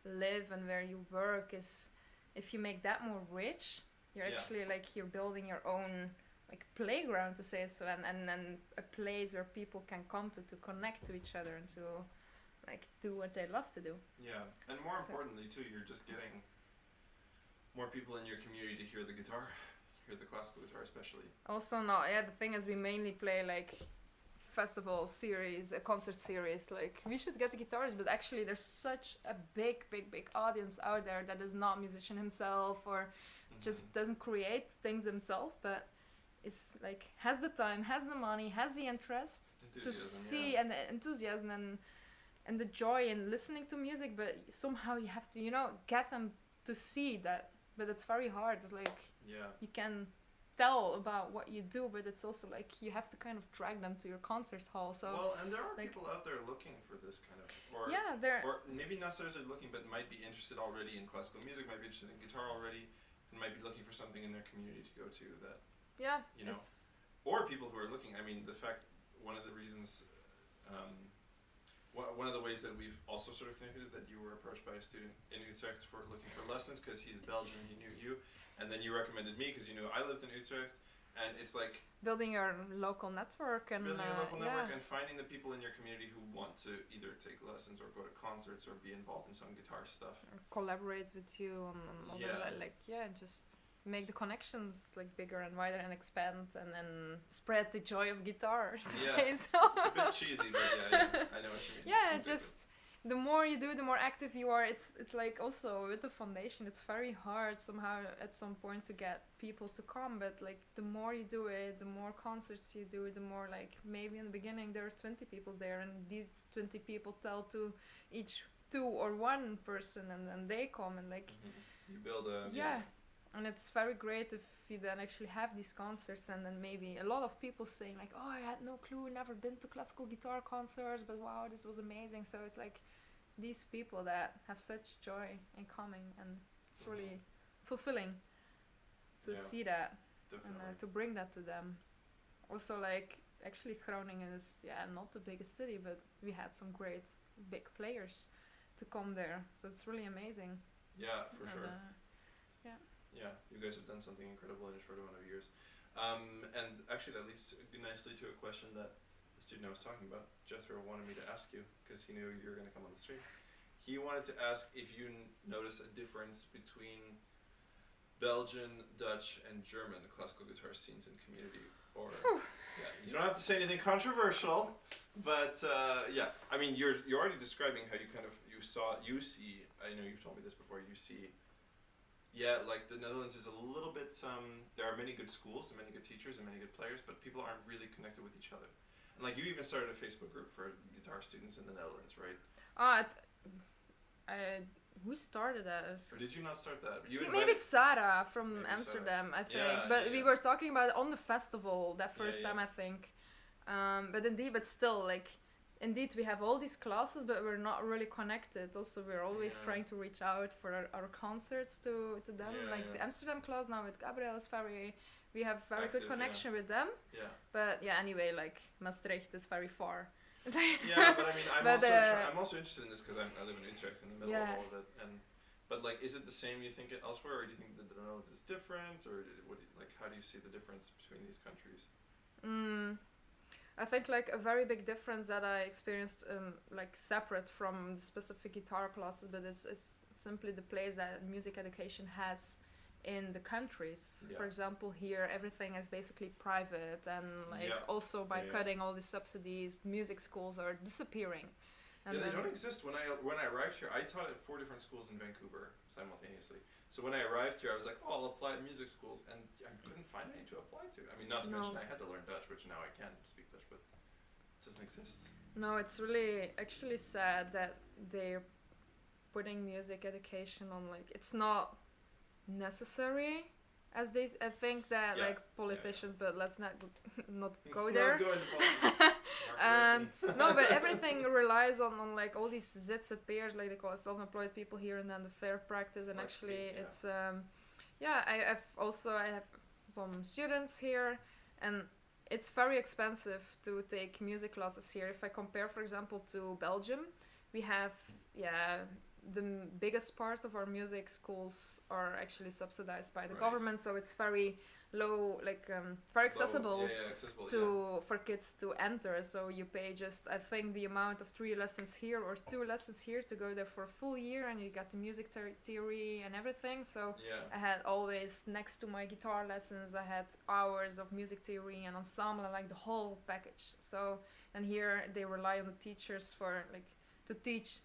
live and where you work is, if you make that more rich, you're actually like, you're building your own like playground, to say so, and a place where people can come to connect to each other and to like do what they love to do. Yeah,
and more importantly too, you're just getting more people in your community to hear the guitar, hear the classical guitar especially. Also,
the thing is, we mainly play like festival series, a concert series. Like, we should get the guitarist, but actually there's such a big audience out there that is not a musician himself, or just doesn't create things himself, but is like, has the time, has the money, has the interest to see, and the enthusiasm and the joy in listening to music. But somehow you have to, get them to see that. But it's very hard. It's like, you can tell about what you do, but it's also like you have to kind of drag them to your concert hall. So
and there are like, people out there looking for this kind of, or maybe not necessarily looking, but might be interested already in classical music, might be interested in guitar already, and might be looking for something in their community to go to that,
Yeah,
you know,
it's
or people who are looking. I mean, the fact, one of the reasons, one of the ways that we've also sort of connected is that you were approached by a student in Utrecht for looking for lessons because he's Belgian, he knew you, and then you recommended me because you knew I lived in Utrecht, and it's like
building your local network and
building a local network and finding the people in your community who want to either take lessons or go to concerts or be involved in some guitar stuff.
or collaborate with you on other just make the connections like bigger and wider and expand and then spread the joy of guitar. To say so.
It's a bit cheesy, but I know what you mean.
Yeah, just the more you do, the more active you are. It's like also with the foundation, it's very hard somehow at some point to get people to come. But like the more you do it, the more concerts you do, the more like maybe in the beginning there are 20 people there, and these 20 people tell to each 2 or 1 person, and then they come and like
you build a
And it's very great if you then actually have these concerts and then maybe a lot of people saying like, oh, I had no clue, never been to classical guitar concerts, but wow, this was amazing. So it's like these people that have such joy in coming, and it's really fulfilling to see that and to bring that to them. Also, like, actually Groningen is not the biggest city, but we had some great big players to come there, so it's really amazing.
Yeah, for sure. Yeah, you guys have done something incredible in a short amount of years. And actually that leads nicely to a question that the student I was talking about, Jethro, wanted me to ask you, because he knew you were going to come on the stream. He wanted to ask if you notice a difference between Belgian, Dutch, and German classical guitar scenes and community, or you don't have to say anything controversial, but I mean you're already describing how you kind of you see. I know you've told me this before. You see. Yeah, like the Netherlands is a little bit, there are many good schools and many good teachers and many good players, but people aren't really connected with each other. And like you even started a Facebook group for guitar students in the Netherlands, right?
Who started that?
Or did you not start that?
Maybe Sarah from Amsterdam, I think. But we were talking about it on the festival that first time, I think. But still, like, indeed, we have all these classes, but we're not really connected. Also, we're always trying to reach out for our concerts to them. The Amsterdam class now with Gabriel is we have very active, good connection with them. Yeah. But anyway, like Maastricht is very far.
But I mean, I'm also interested in this because I live in Utrecht in the middle of all of it. But like, is it the same you think elsewhere, or do you think that the Netherlands is different, or how do you see the difference between these countries?
I think like a very big difference that I experienced, like separate from the specific guitar classes, but it's simply the place that music education has in the countries. Yeah. For example, here everything is basically private, and like also by cutting all the subsidies, music schools are disappearing. And
they don't exist. When I arrived here, I taught at 4 different schools in Vancouver simultaneously. So when I arrived here, I was like, oh, I'll apply at music schools, and I couldn't find any to apply to. I mean, not to mention I had to learn Dutch, which now I can speak Dutch, but it doesn't exist. No,
it's really actually sad that they're putting music education on, like, it's not necessary, as they, I think that like politicians, but let's not go there.
Go into politics.
No, but everything relies on like all these ZZP'ers, like they call it, self-employed people here, and then the fair practice, and actually it's I have some students here, and it's very expensive to take music classes here. If I compare, for example, to Belgium, we have the biggest part of our music schools are actually subsidized by the government, so it's very low, like very accessible, for kids to enter. So you pay just, I think, the amount of 3 lessons here or 2 lessons here to go there for a full year, and you got the music theory and everything. So I had always, next to my guitar lessons, I had hours of music theory and ensemble, and like the whole package. So, and here they rely on the teachers for like to teach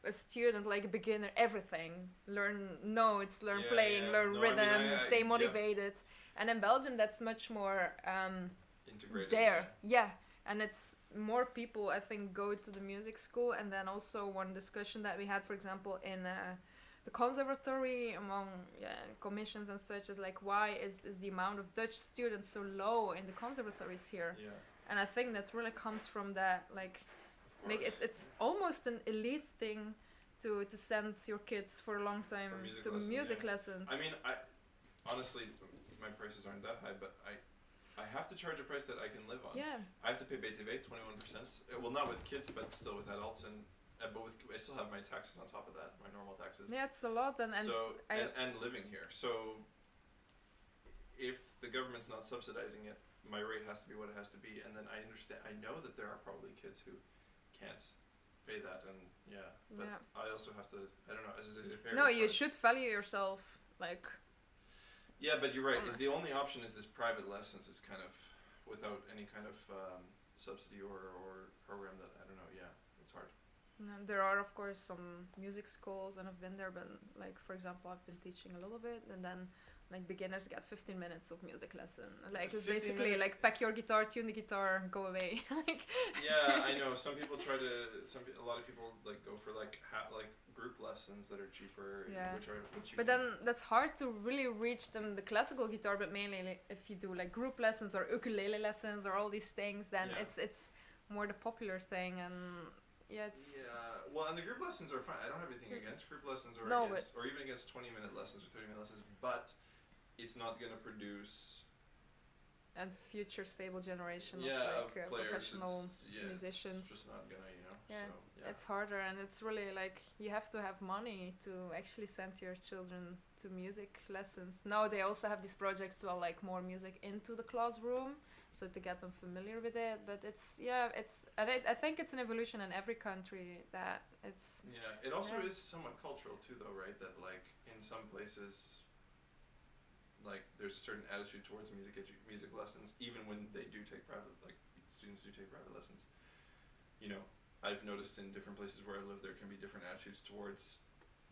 a student, like a beginner, everything, learn notes, learn playing, learn rhythm, stay motivated. And in Belgium that's much more
integrated
there, and it's more people, I think, go to the music school. And then also one discussion that we had, for example, in the conservatory among commissions and such, is like, why is the amount of Dutch students so low in the conservatories here? And I think that really comes from that, like, it's almost an elite thing to send your kids for a long time
For music
to
lessons,
music lessons.
I mean, honestly, my prices aren't that high, but I have to charge a price that I can live on.
Yeah.
I have to pay BTV 21%. Well, not with kids, but still with adults, and but I still have my taxes on top of that, my normal taxes.
Yeah, it's a lot, and
living here. So if the government's not subsidizing it, my rate has to be what it has to be, and then I know that there are probably kids who can't pay that, and but I also have to, I don't know, as a parent.
No, you should value yourself, like.
Yeah, but you're right. If the only option is this private lessons, it's kind of without any kind of subsidy or program that, I don't know, it's hard.
There are, of course, some music schools, and I've been there, but like, for example, I've been teaching a little bit, and then like beginners get 15 minutes of music lesson. Like, it's basically minutes? Like pack your guitar, tune the guitar, go away. Like.
Yeah, I know. Some people a lot of people like go for like group lessons that are cheaper.
Yeah.
Which
but then that's hard to really reach them, the classical guitar, but mainly if you do like group lessons or ukulele lessons or all these things, then it's more the popular thing, and
well, and the group lessons are fine. I don't have anything against group lessons or even against 20-minute lessons or 30-minute lessons, but it's not going to produce
a future stable generation
of players,
professional musicians.
It's just not gonna,
it's harder, and it's really like you have to have money to actually send your children to music lessons. Now they also have these projects, like more music into the classroom, so to get them familiar with it. But I think it's an evolution in every country that it's.
Yeah, it also is somewhat cultural too, though, right? That like in some places, like there's a certain attitude towards music lessons, even when they do take students do take private lessons. I've noticed in different places where I live, there can be different attitudes towards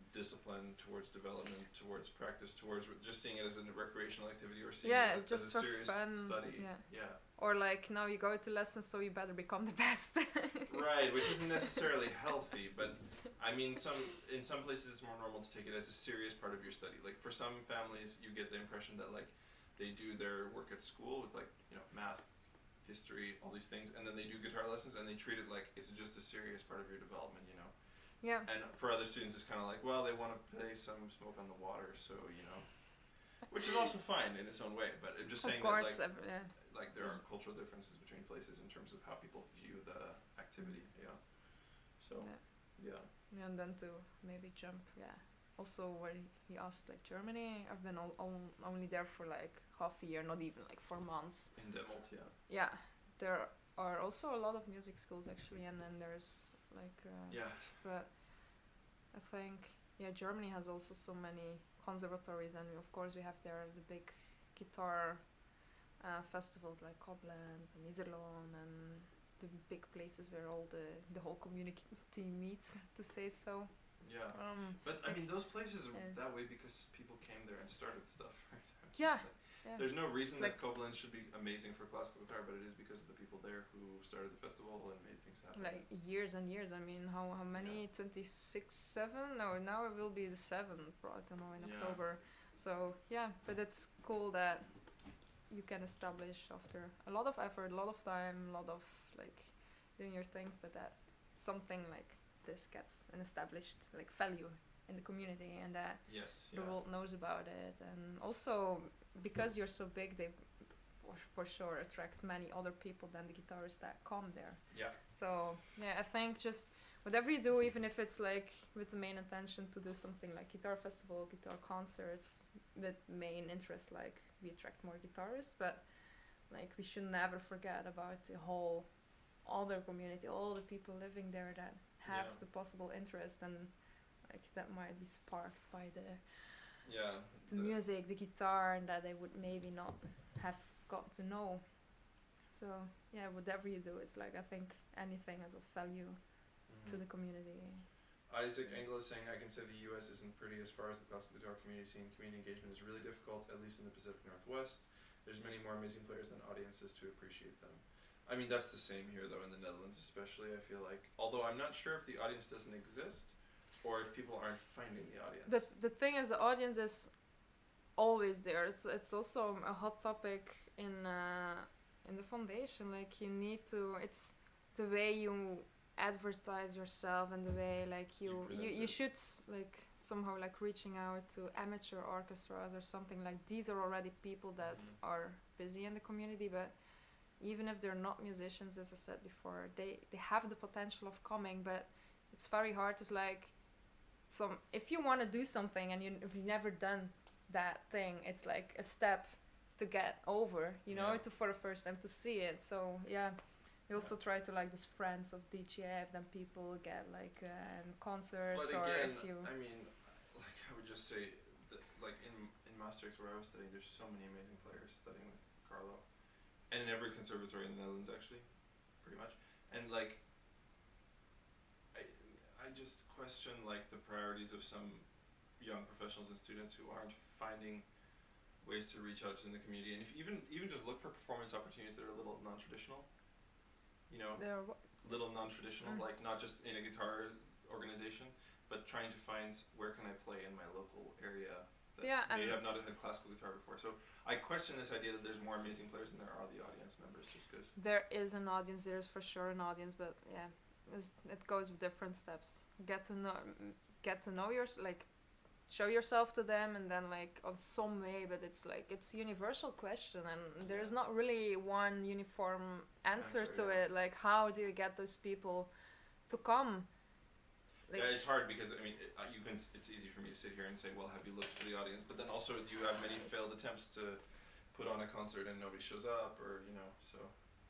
discipline, towards development, towards practice, towards just seeing it as a recreational activity, or seeing it as a serious study. Yeah.
Or like, now you go to lessons, so you better become the best.
Right, which isn't necessarily healthy, but I mean, in some places it's more normal to take it as a serious part of your study. Like for some families, you get the impression that like they do their work at school with like math, history, all these things, and then they do guitar lessons, and they treat it like it's just a serious part of your development,
Yeah.
And for other students, it's kind of like, well, they want to play some Smoke on the Water, so which is also fine in its own way. But I'm just saying that like there are cultural differences between places in terms of how people view the activity. Yeah. So
And then to maybe jump. Also, where he asked like Germany, I've been only there for like half a year, not even like 4 months.
In Detmold,
Yeah, there are also a lot of music schools actually, and then there's like but I think Germany has also so many conservatories, and of course we have there the big guitar festivals like Koblenz and Iserlohn, and the big places where all the whole community meets, to say so.
Yeah, but I mean, those places are that way because people came there and started stuff, right?
Yeah.
There's no reason that Koblenz should be amazing for classical guitar, but it is because of the people there who started the festival and made things happen.
Like years and years. I mean, how many? 26, 7? No, now it will be the 7th, I don't know, in October. So but it's cool that you can establish after a lot of effort, a lot of time, a lot of like doing your things, but that something like this gets an established like value in the community, and that the world knows about it. And also because you're so big, they for sure attract many other people than the guitarists that come there. So I think just whatever you do, even if it's like with the main intention to do something like guitar festival, guitar concerts, with main interest like we attract more guitarists, but like we should never forget about the whole other community, all the people living there that have the possible interest, and like that might be sparked by the music, the guitar, and that they would maybe not have got to know. So whatever you do, it's like I think anything has of value to the community.
Isaac Engel is saying, I can say the US isn't pretty as far as the classical guitar community, and community engagement is really difficult, at least in the Pacific Northwest. There's many more amazing players than audiences to appreciate them. I mean, that's the same here, though, in the Netherlands especially, I feel like. Although I'm not sure if the audience doesn't exist, or if people aren't finding the audience.
The thing is, the audience is always there. It's also a hot topic in the foundation. Like, you need to... It's the way you advertise yourself in the way like
You present
you
it.
should like somehow like reaching out to amateur orchestras or something like these are already people that
Mhm.
are busy in the community, but even if they're not musicians, as I said before, they have the potential of coming, but it's very hard. It's like some if you want to do something and if you've never done that thing, it's like a step to get over, you know,
Yeah.
to for the first time to see it. So yeah, we also try to like this friends of DGF, then people get like in concerts
But
or
again,
if you
I mean, like I would just say, that, like in Maastricht where I was studying, there's so many amazing players studying with Carlo, and in every conservatory in the Netherlands actually, pretty much. And like, I just question like the priorities of some young professionals and students who aren't finding ways to reach out in the community, and if even just look for performance opportunities that are a little non-traditional, you know,
they're
little non-traditional, like not just in a guitar organization, but trying to find where can I play in my local area that
Yeah,
may
and
have not had classical guitar before. So I question this idea that there's more amazing players than there are the audience members, just because.
there is an audience. There's for sure an audience, but yeah, it goes with different steps. Get to know like show yourself to them, and then like on some way. But it's like it's a universal question, and there's not really one uniform answer to
yeah.
it. Like how do you get those people to come? Like,
Yeah, it's hard because I mean, it's easy for me to sit here and say, well, have you looked for the audience? But then also you have many failed attempts to put on a concert and nobody shows up, or you know, so.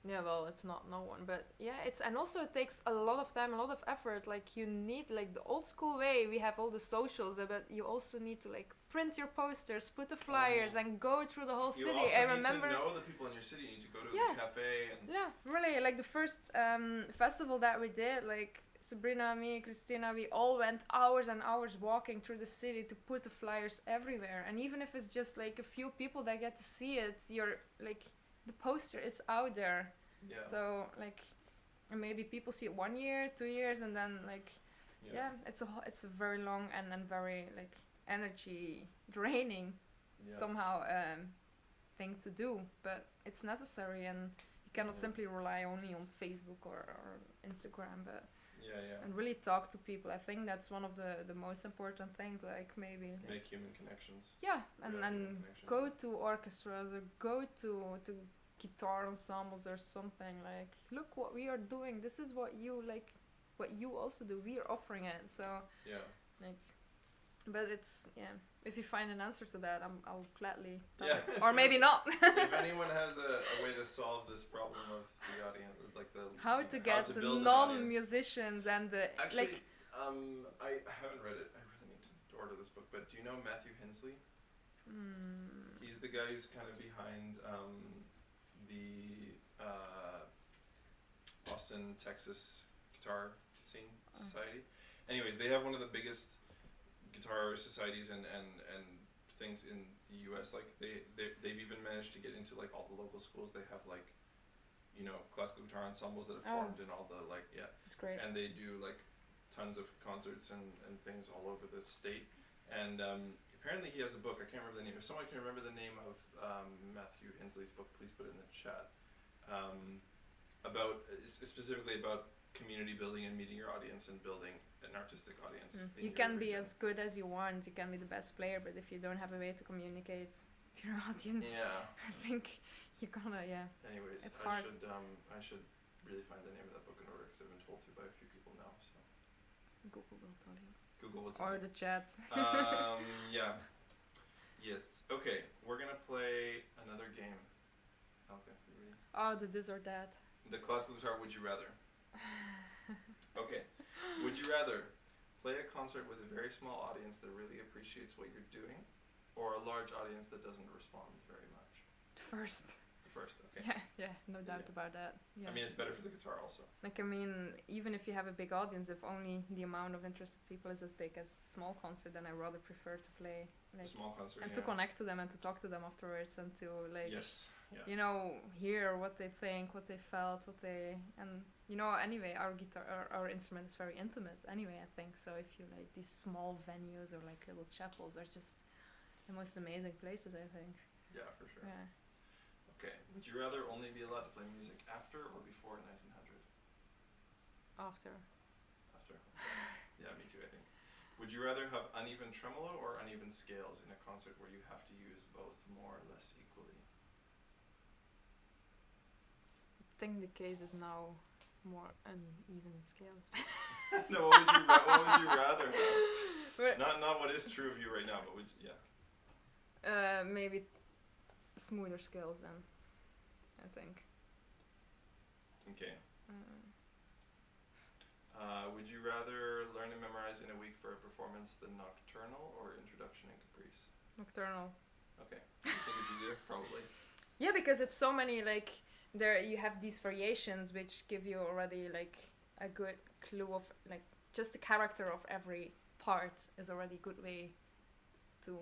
yeah, well, it's not no one, but yeah, it's and also it takes a lot of time, a lot of effort. Like you need like the old school way. We have all the socials, but you also need to like print your posters, put the flyers, and go through the whole
You
city.
also
I
need
remember.
to know the people in your city. You need to go to
Yeah.
a cafe and.
Yeah, really. Like the first festival that we did, like Sabrina, me, Christina, we all went hours and hours walking through the city to put the flyers everywhere. And even if it's just like a few people that get to see it, you're like the poster is out there.
Yeah.
So like, and maybe people see it 1 year, 2 years, and then like, yeah, it's a very long and very like energy draining somehow thing to do, but it's necessary, and you cannot simply rely only on Facebook or Instagram, but and really talk to people. I think that's one of the most important things, like maybe
make human connections.
Yeah, and go to orchestras or go to guitar ensembles or something, like look what we are doing, this is what you like, what you also do, we are offering it. So like, but it's if you find an answer to that, I'll gladly tell it. Or maybe not.
If anyone has a way to solve this problem of the audience, like the
how to get the
build
non-musicians and the
actually,
like.
I haven't read it. I really need to order this book. But do you know Matthew Hensley? He's the guy who's kind of behind the Austin, Texas guitar scene society. Anyways, they have one of the biggest guitar societies and things in the US. Like they've even managed to get into like all the local schools. They have like, you know, classical guitar ensembles that have formed in all the like
It's great.
and they do like tons of concerts and things all over the state. And apparently he has a book. I can't remember the name. If someone can remember the name of Matthew Hensley's book, please put it in the chat. Specifically about community building and meeting your audience and building an artistic audience.
You can be as good as you want. You can be the best player, but if you don't have a way to communicate to your audience, I think you're gonna
Anyways,
it's hard.
I should really find the name of that book in order because I've been told to by a few people now. So
Google will tell you.
Google will tell
or
you.
The chat.
Yes. Okay, we're gonna play another game. Okay, you ready?
Oh, the this or that.
The classical guitar. Would you rather? Okay. Would you rather play a concert with a very small audience that really appreciates what you're doing, or a large audience that doesn't respond very much?
First.
First, okay.
Yeah, no doubt about that. Yeah.
I mean, it's better for the guitar also.
Like, I mean, even if you have a big audience, if only the amount of interested people is as big as the small concert, then I rather prefer to play like
a small concert
and to connect to them and to talk to them afterwards and to like you know, hear what they think, what they felt, what they and you know, anyway, our guitar, our instrument is very intimate anyway, I think. So if you like these small venues or like little chapels are just the most amazing places, I think.
Yeah, for sure.
Yeah.
Okay. Would you rather only be allowed to play music after or before 1900?
After.
After. Yeah, me too, I think. Would you rather have uneven tremolo or uneven scales in a concert where you have to use both more or less equally?
I think the case is now more uneven scales.
No, what would you rather have? Not what is true of you right now, but would you, yeah.
Maybe smoother scales then, I think.
Okay. Would you rather learn and memorize in a week for a performance than Nocturnal or Introduction and Caprice?
Nocturnal.
Okay. You think it's easier? Probably.
Yeah, because it's so many, like, there you have these variations which give you already, like, a good clue of, like, just the character of every part is already a good way to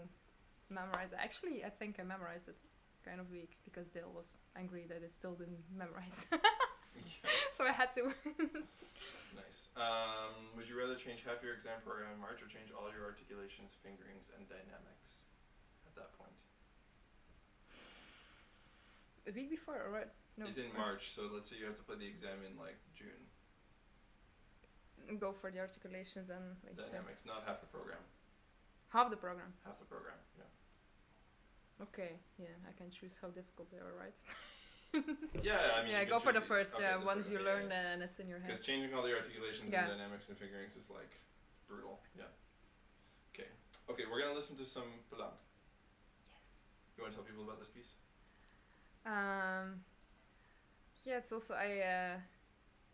memorize it. Actually, I think I memorized it kind of weak because Dale was angry that I still didn't memorize. So I had to.
Nice. Would you rather change half your exam program in March or change all your articulations, fingerings, and dynamics at that point?
A week before, or what? No.
It's in March, so let's say you have to play the exam in like June.
Go for the articulations and like
dynamics, not half the program.
Half the program.
Half the program, yeah.
Okay, yeah, I can choose how difficult they are, right?
Yeah, I mean.
Yeah, go for the first.
Okay,
once you learn, then it's in your head.
Because changing all the articulations and dynamics and fingerings is like brutal. Yeah. Okay. Okay, we're gonna listen to some Belang.
Yes.
You want to tell people about this piece?
Yeah, it's also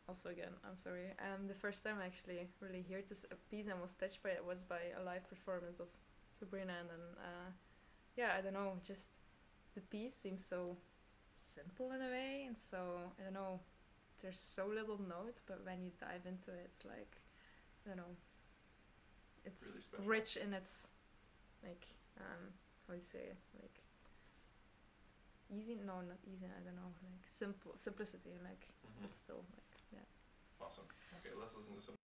also again, I'm sorry. The first time I actually really heard this piece and was touched by it was by a live performance of Sabrina, and then yeah, I don't know, just the piece seems so simple in a way, and so I don't know, there's so little notes, but when you dive into it, it's like, I don't know, it's
really
rich in its like how do you say it, like easy, no, not easy, I don't know, like simplicity, like but still like, yeah.
Awesome. Okay, let's listen to some.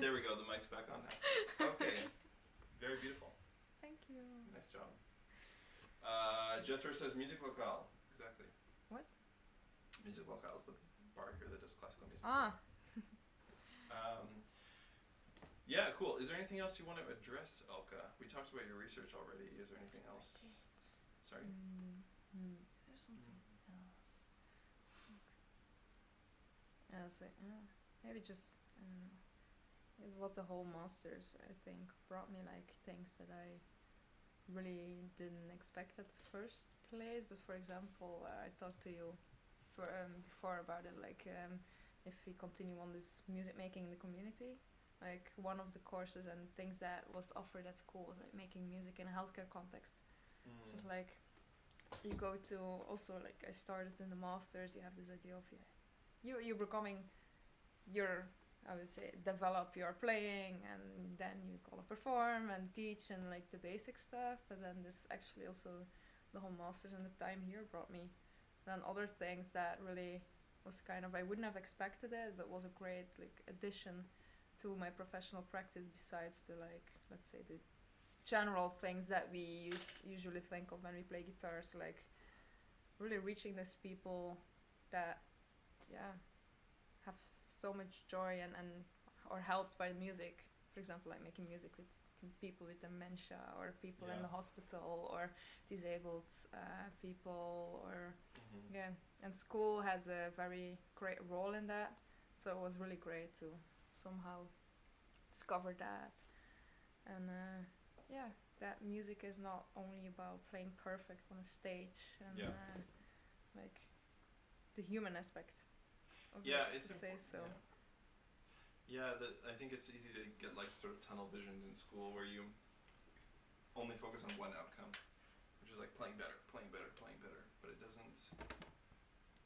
There we go. The mic's back on now. Okay. Very beautiful.
Thank you.
Nice job. Jethro says music locale. Exactly.
What?
Music locale is the bar here that does classical music.
Ah.
Yeah, cool. Is there anything else you want to address, Elke? We talked about your research already. Is there anything else? Sorry?
There's something else. I'll say, maybe just what the whole masters, I think, brought me like things that I really didn't expect at the first place. But for example, I talked to you before about it, like if we continue on this music making in the community, like one of the courses and things that was offered at school was like making music in a healthcare context. So it's like you go to also, like I started in the masters, you have this idea of you're becoming your, I would say, develop your playing, and then you gotta perform and teach and like the basic stuff. But then this actually also, the whole masters and the time here brought me then other things that really was kind of, I wouldn't have expected it, but was a great like addition to my professional practice, besides the, like, let's say, the general things that we usually think of when we play guitars, like really reaching those people that have so much joy and or helped by music. For example, like making music with people with dementia, or people in the hospital, or disabled people, or and school has a very great role in that. So it was really great to somehow discover that, and that music is not only about playing perfect on a stage, and like the human aspect of it, to say so.
I think it's easy to get like sort of tunnel visioned in school, where you only focus on one outcome, which is like playing better, but it doesn't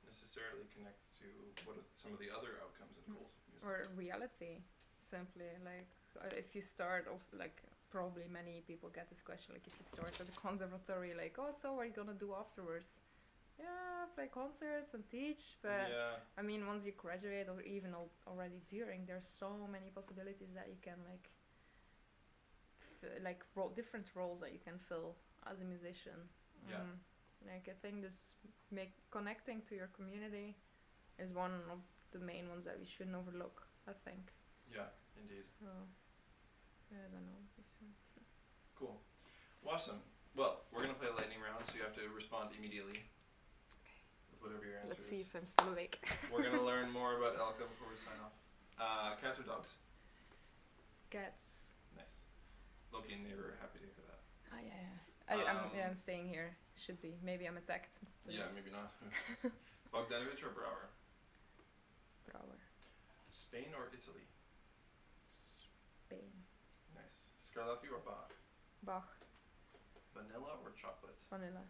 necessarily connect to what are some of the other outcomes and goals of music.
Or reality, simply, like if you start, also like probably many people get this question, like if you start at the conservatory, like, oh, so what are you gonna do afterwards? Play concerts and teach, but I mean, once you graduate, or even already during, there's so many possibilities that you can like different roles that you can fill as a musician. Like I think this connecting to your community is one of the main ones that we shouldn't overlook, I think.
Yeah, indeed.
So I don't know.
Cool. Awesome. Well, we're gonna play a lightning round, so you have to respond immediately. Whatever your answer
Let's see if I'm still awake.
We're going to learn more about Elke before we sign off. Cats or dogs?
Cats.
Nice. Loki and neighbor, happy to hear that.
Oh, I'm staying here. Should be. Maybe I'm attacked.
Yeah, maybe not. Bogdanovich or Brouwer?
Brouwer.
Spain or Italy?
Spain.
Nice. Scarlatti or Bach?
Bach.
Vanilla or chocolate?
Vanilla.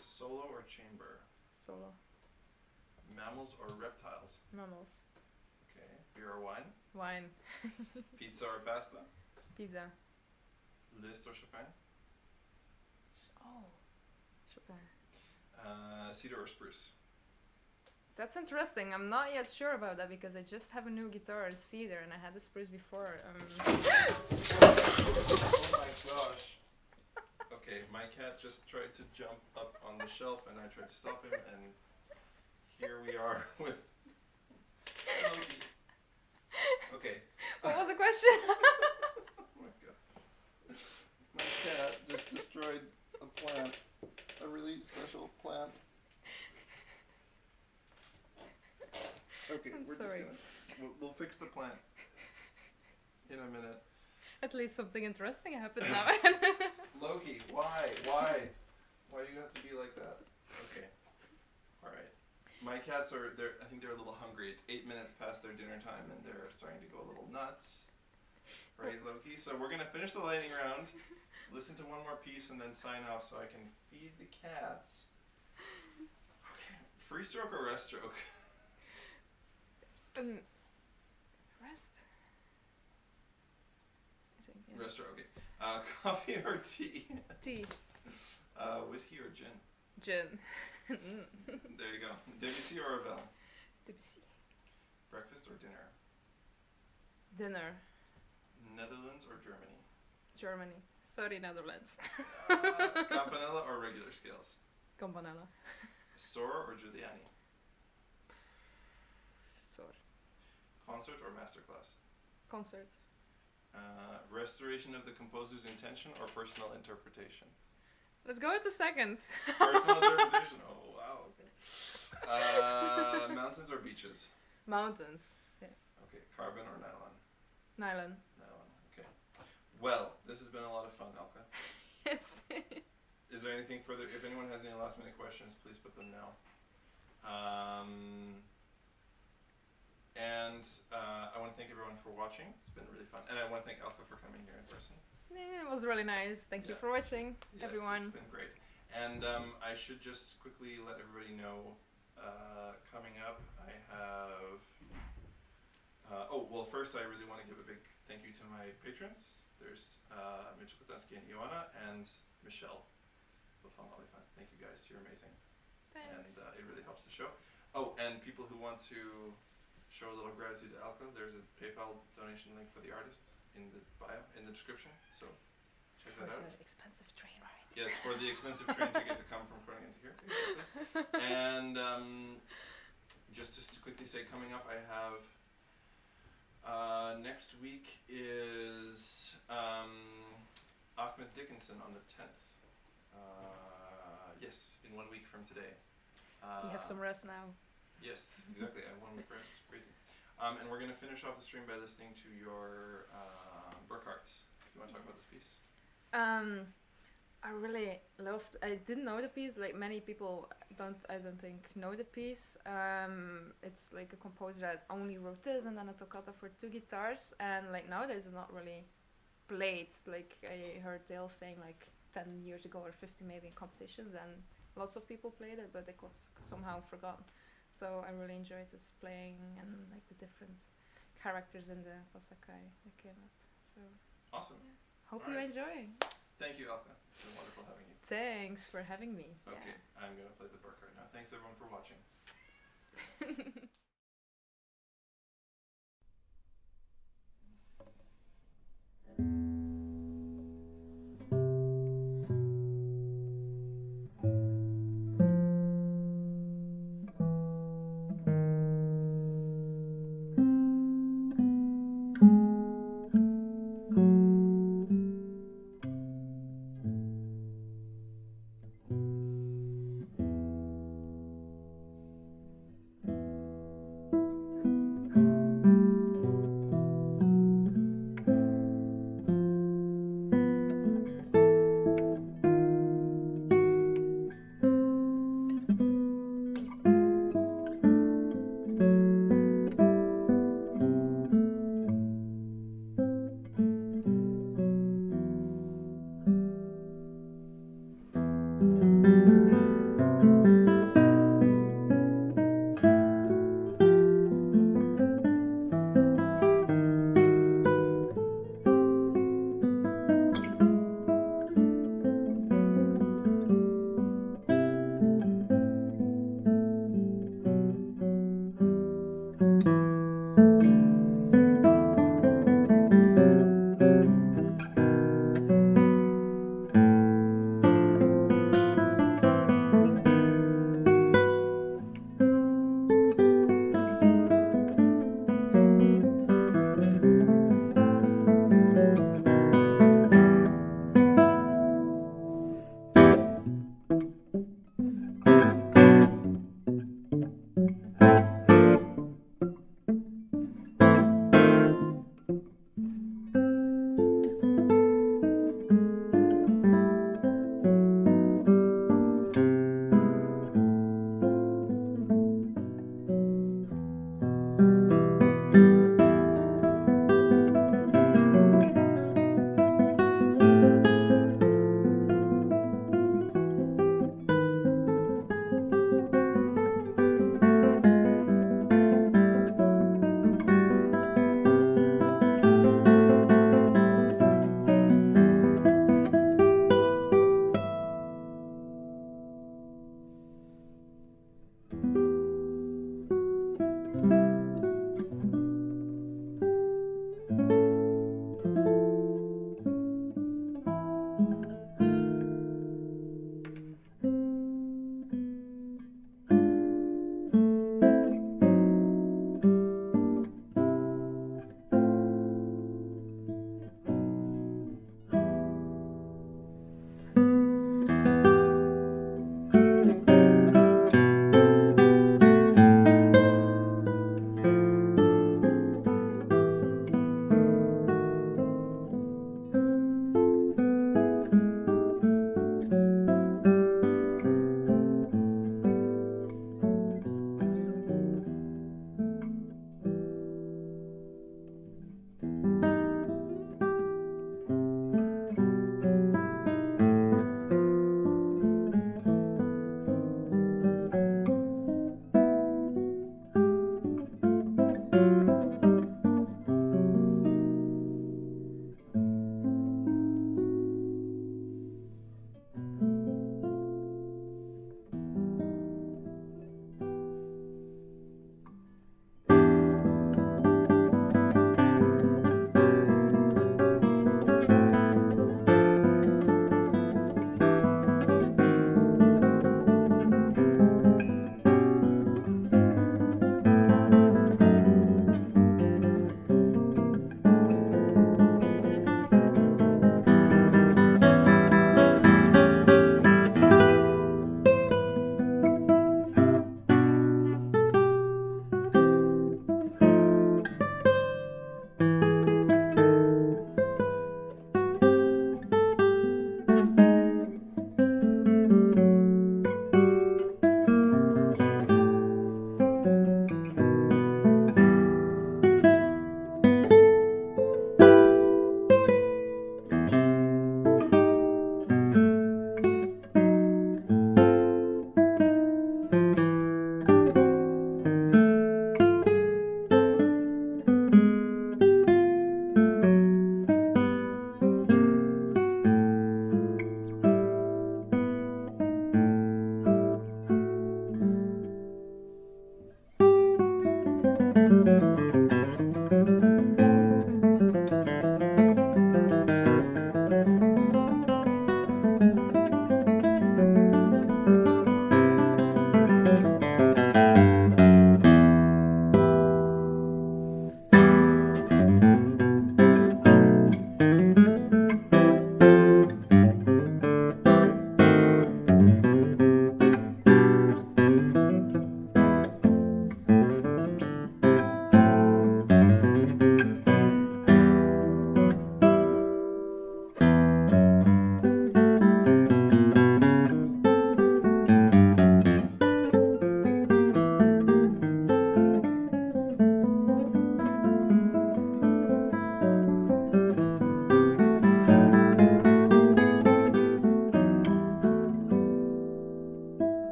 Solo or chamber?
Solo.
Mammals or reptiles?
Mammals.
Okay. Beer or wine?
Wine.
Pizza or pasta?
Pizza.
Liszt or Chopin?
Chopin.
Cedar or spruce?
That's interesting. I'm not yet sure about that, because I just have a new guitar, it's cedar, and I had the spruce before.
Oh my gosh. Okay, my cat just tried to jump up on the shelf, and I tried to stop him, and here we are with Loki. Okay.
What was the question?
Oh my god. My cat just destroyed a plant, a really special plant. Okay,
I'm sorry.
We'll fix the plant in a minute.
At least something interesting happened now.
Loki, why? Why do you have to be like that? Okay. Alright. My cats I think they're a little hungry. It's 8 minutes past their dinner time, and they're starting to go a little nuts. Right, Loki? So we're going to finish the lightning round, listen to one more piece, and then sign off so I can feed the cats. Okay. Free stroke or rest stroke?
Rest?
Rest stroke, okay. Coffee or tea?
Tea.
Whiskey or gin?
Gin.
There you go. Debussy or Ravel?
Debussy.
Breakfast or dinner?
Dinner.
Netherlands or Germany?
Germany. Sorry, Netherlands.
Campanella or regular scales?
Campanella.
Sora or Giuliani?
Sorry.
Concert or masterclass?
Concert.
Restoration of the composer's intention or personal interpretation?
Let's go with the second.
Personal interpretation. Oh wow. Okay. Mountains or beaches?
Mountains. Yeah.
Okay. Carbon or nylon?
Nylon.
Nylon. Okay. Well, this has been a lot of fun, Elke.
Yes.
Is there anything further? If anyone has any last minute questions, please put them now. And I want to thank everyone for watching. It's been really fun. And I want to thank Elke for coming here in person.
Yeah, it was really nice. Thank you for watching,
yes,
everyone.
It's been great. And I should just quickly let everybody know, coming up, I have... well, first I really want to give a big thank you to my patrons. There's Mitchell Kotansky and Ioana and Michelle. Thank you guys. You're amazing.
Thanks.
And it really helps the show. Oh, and people who want to show a little gratitude to Elke, there's a PayPal donation link for the artist in the bio, in the description. So check that out.
For the expensive train ride.
Yes, for the expensive train ticket to come from Groningen to here. Exactly. And just to quickly say, coming up, I have next week is Ahmed Dickinson on the 10th. Yes, in 1 week from today.
You have some rest now.
Yes, exactly. I have 1 week rest. Crazy. And we're going to finish off the stream by listening to your Burkhart. You want to talk about this piece?
I really loved. I didn't know the piece. Like many people I don't think know the piece. It's like a composer that only wrote this and then a toccata for 2 guitars. And like nowadays, it's not really played. Like I heard Dale saying like 10 years ago or 50 maybe in competitions, and lots of people played it, but it was somehow forgotten. So I really enjoyed this playing and like the different characters in the Pasakai that came up. So
awesome.
Yeah. Hope you enjoy.
Thank you, Elke. It's been wonderful having you.
Thanks for having me.
Okay, yeah. I'm gonna play the Burkhart now. Thanks everyone for watching.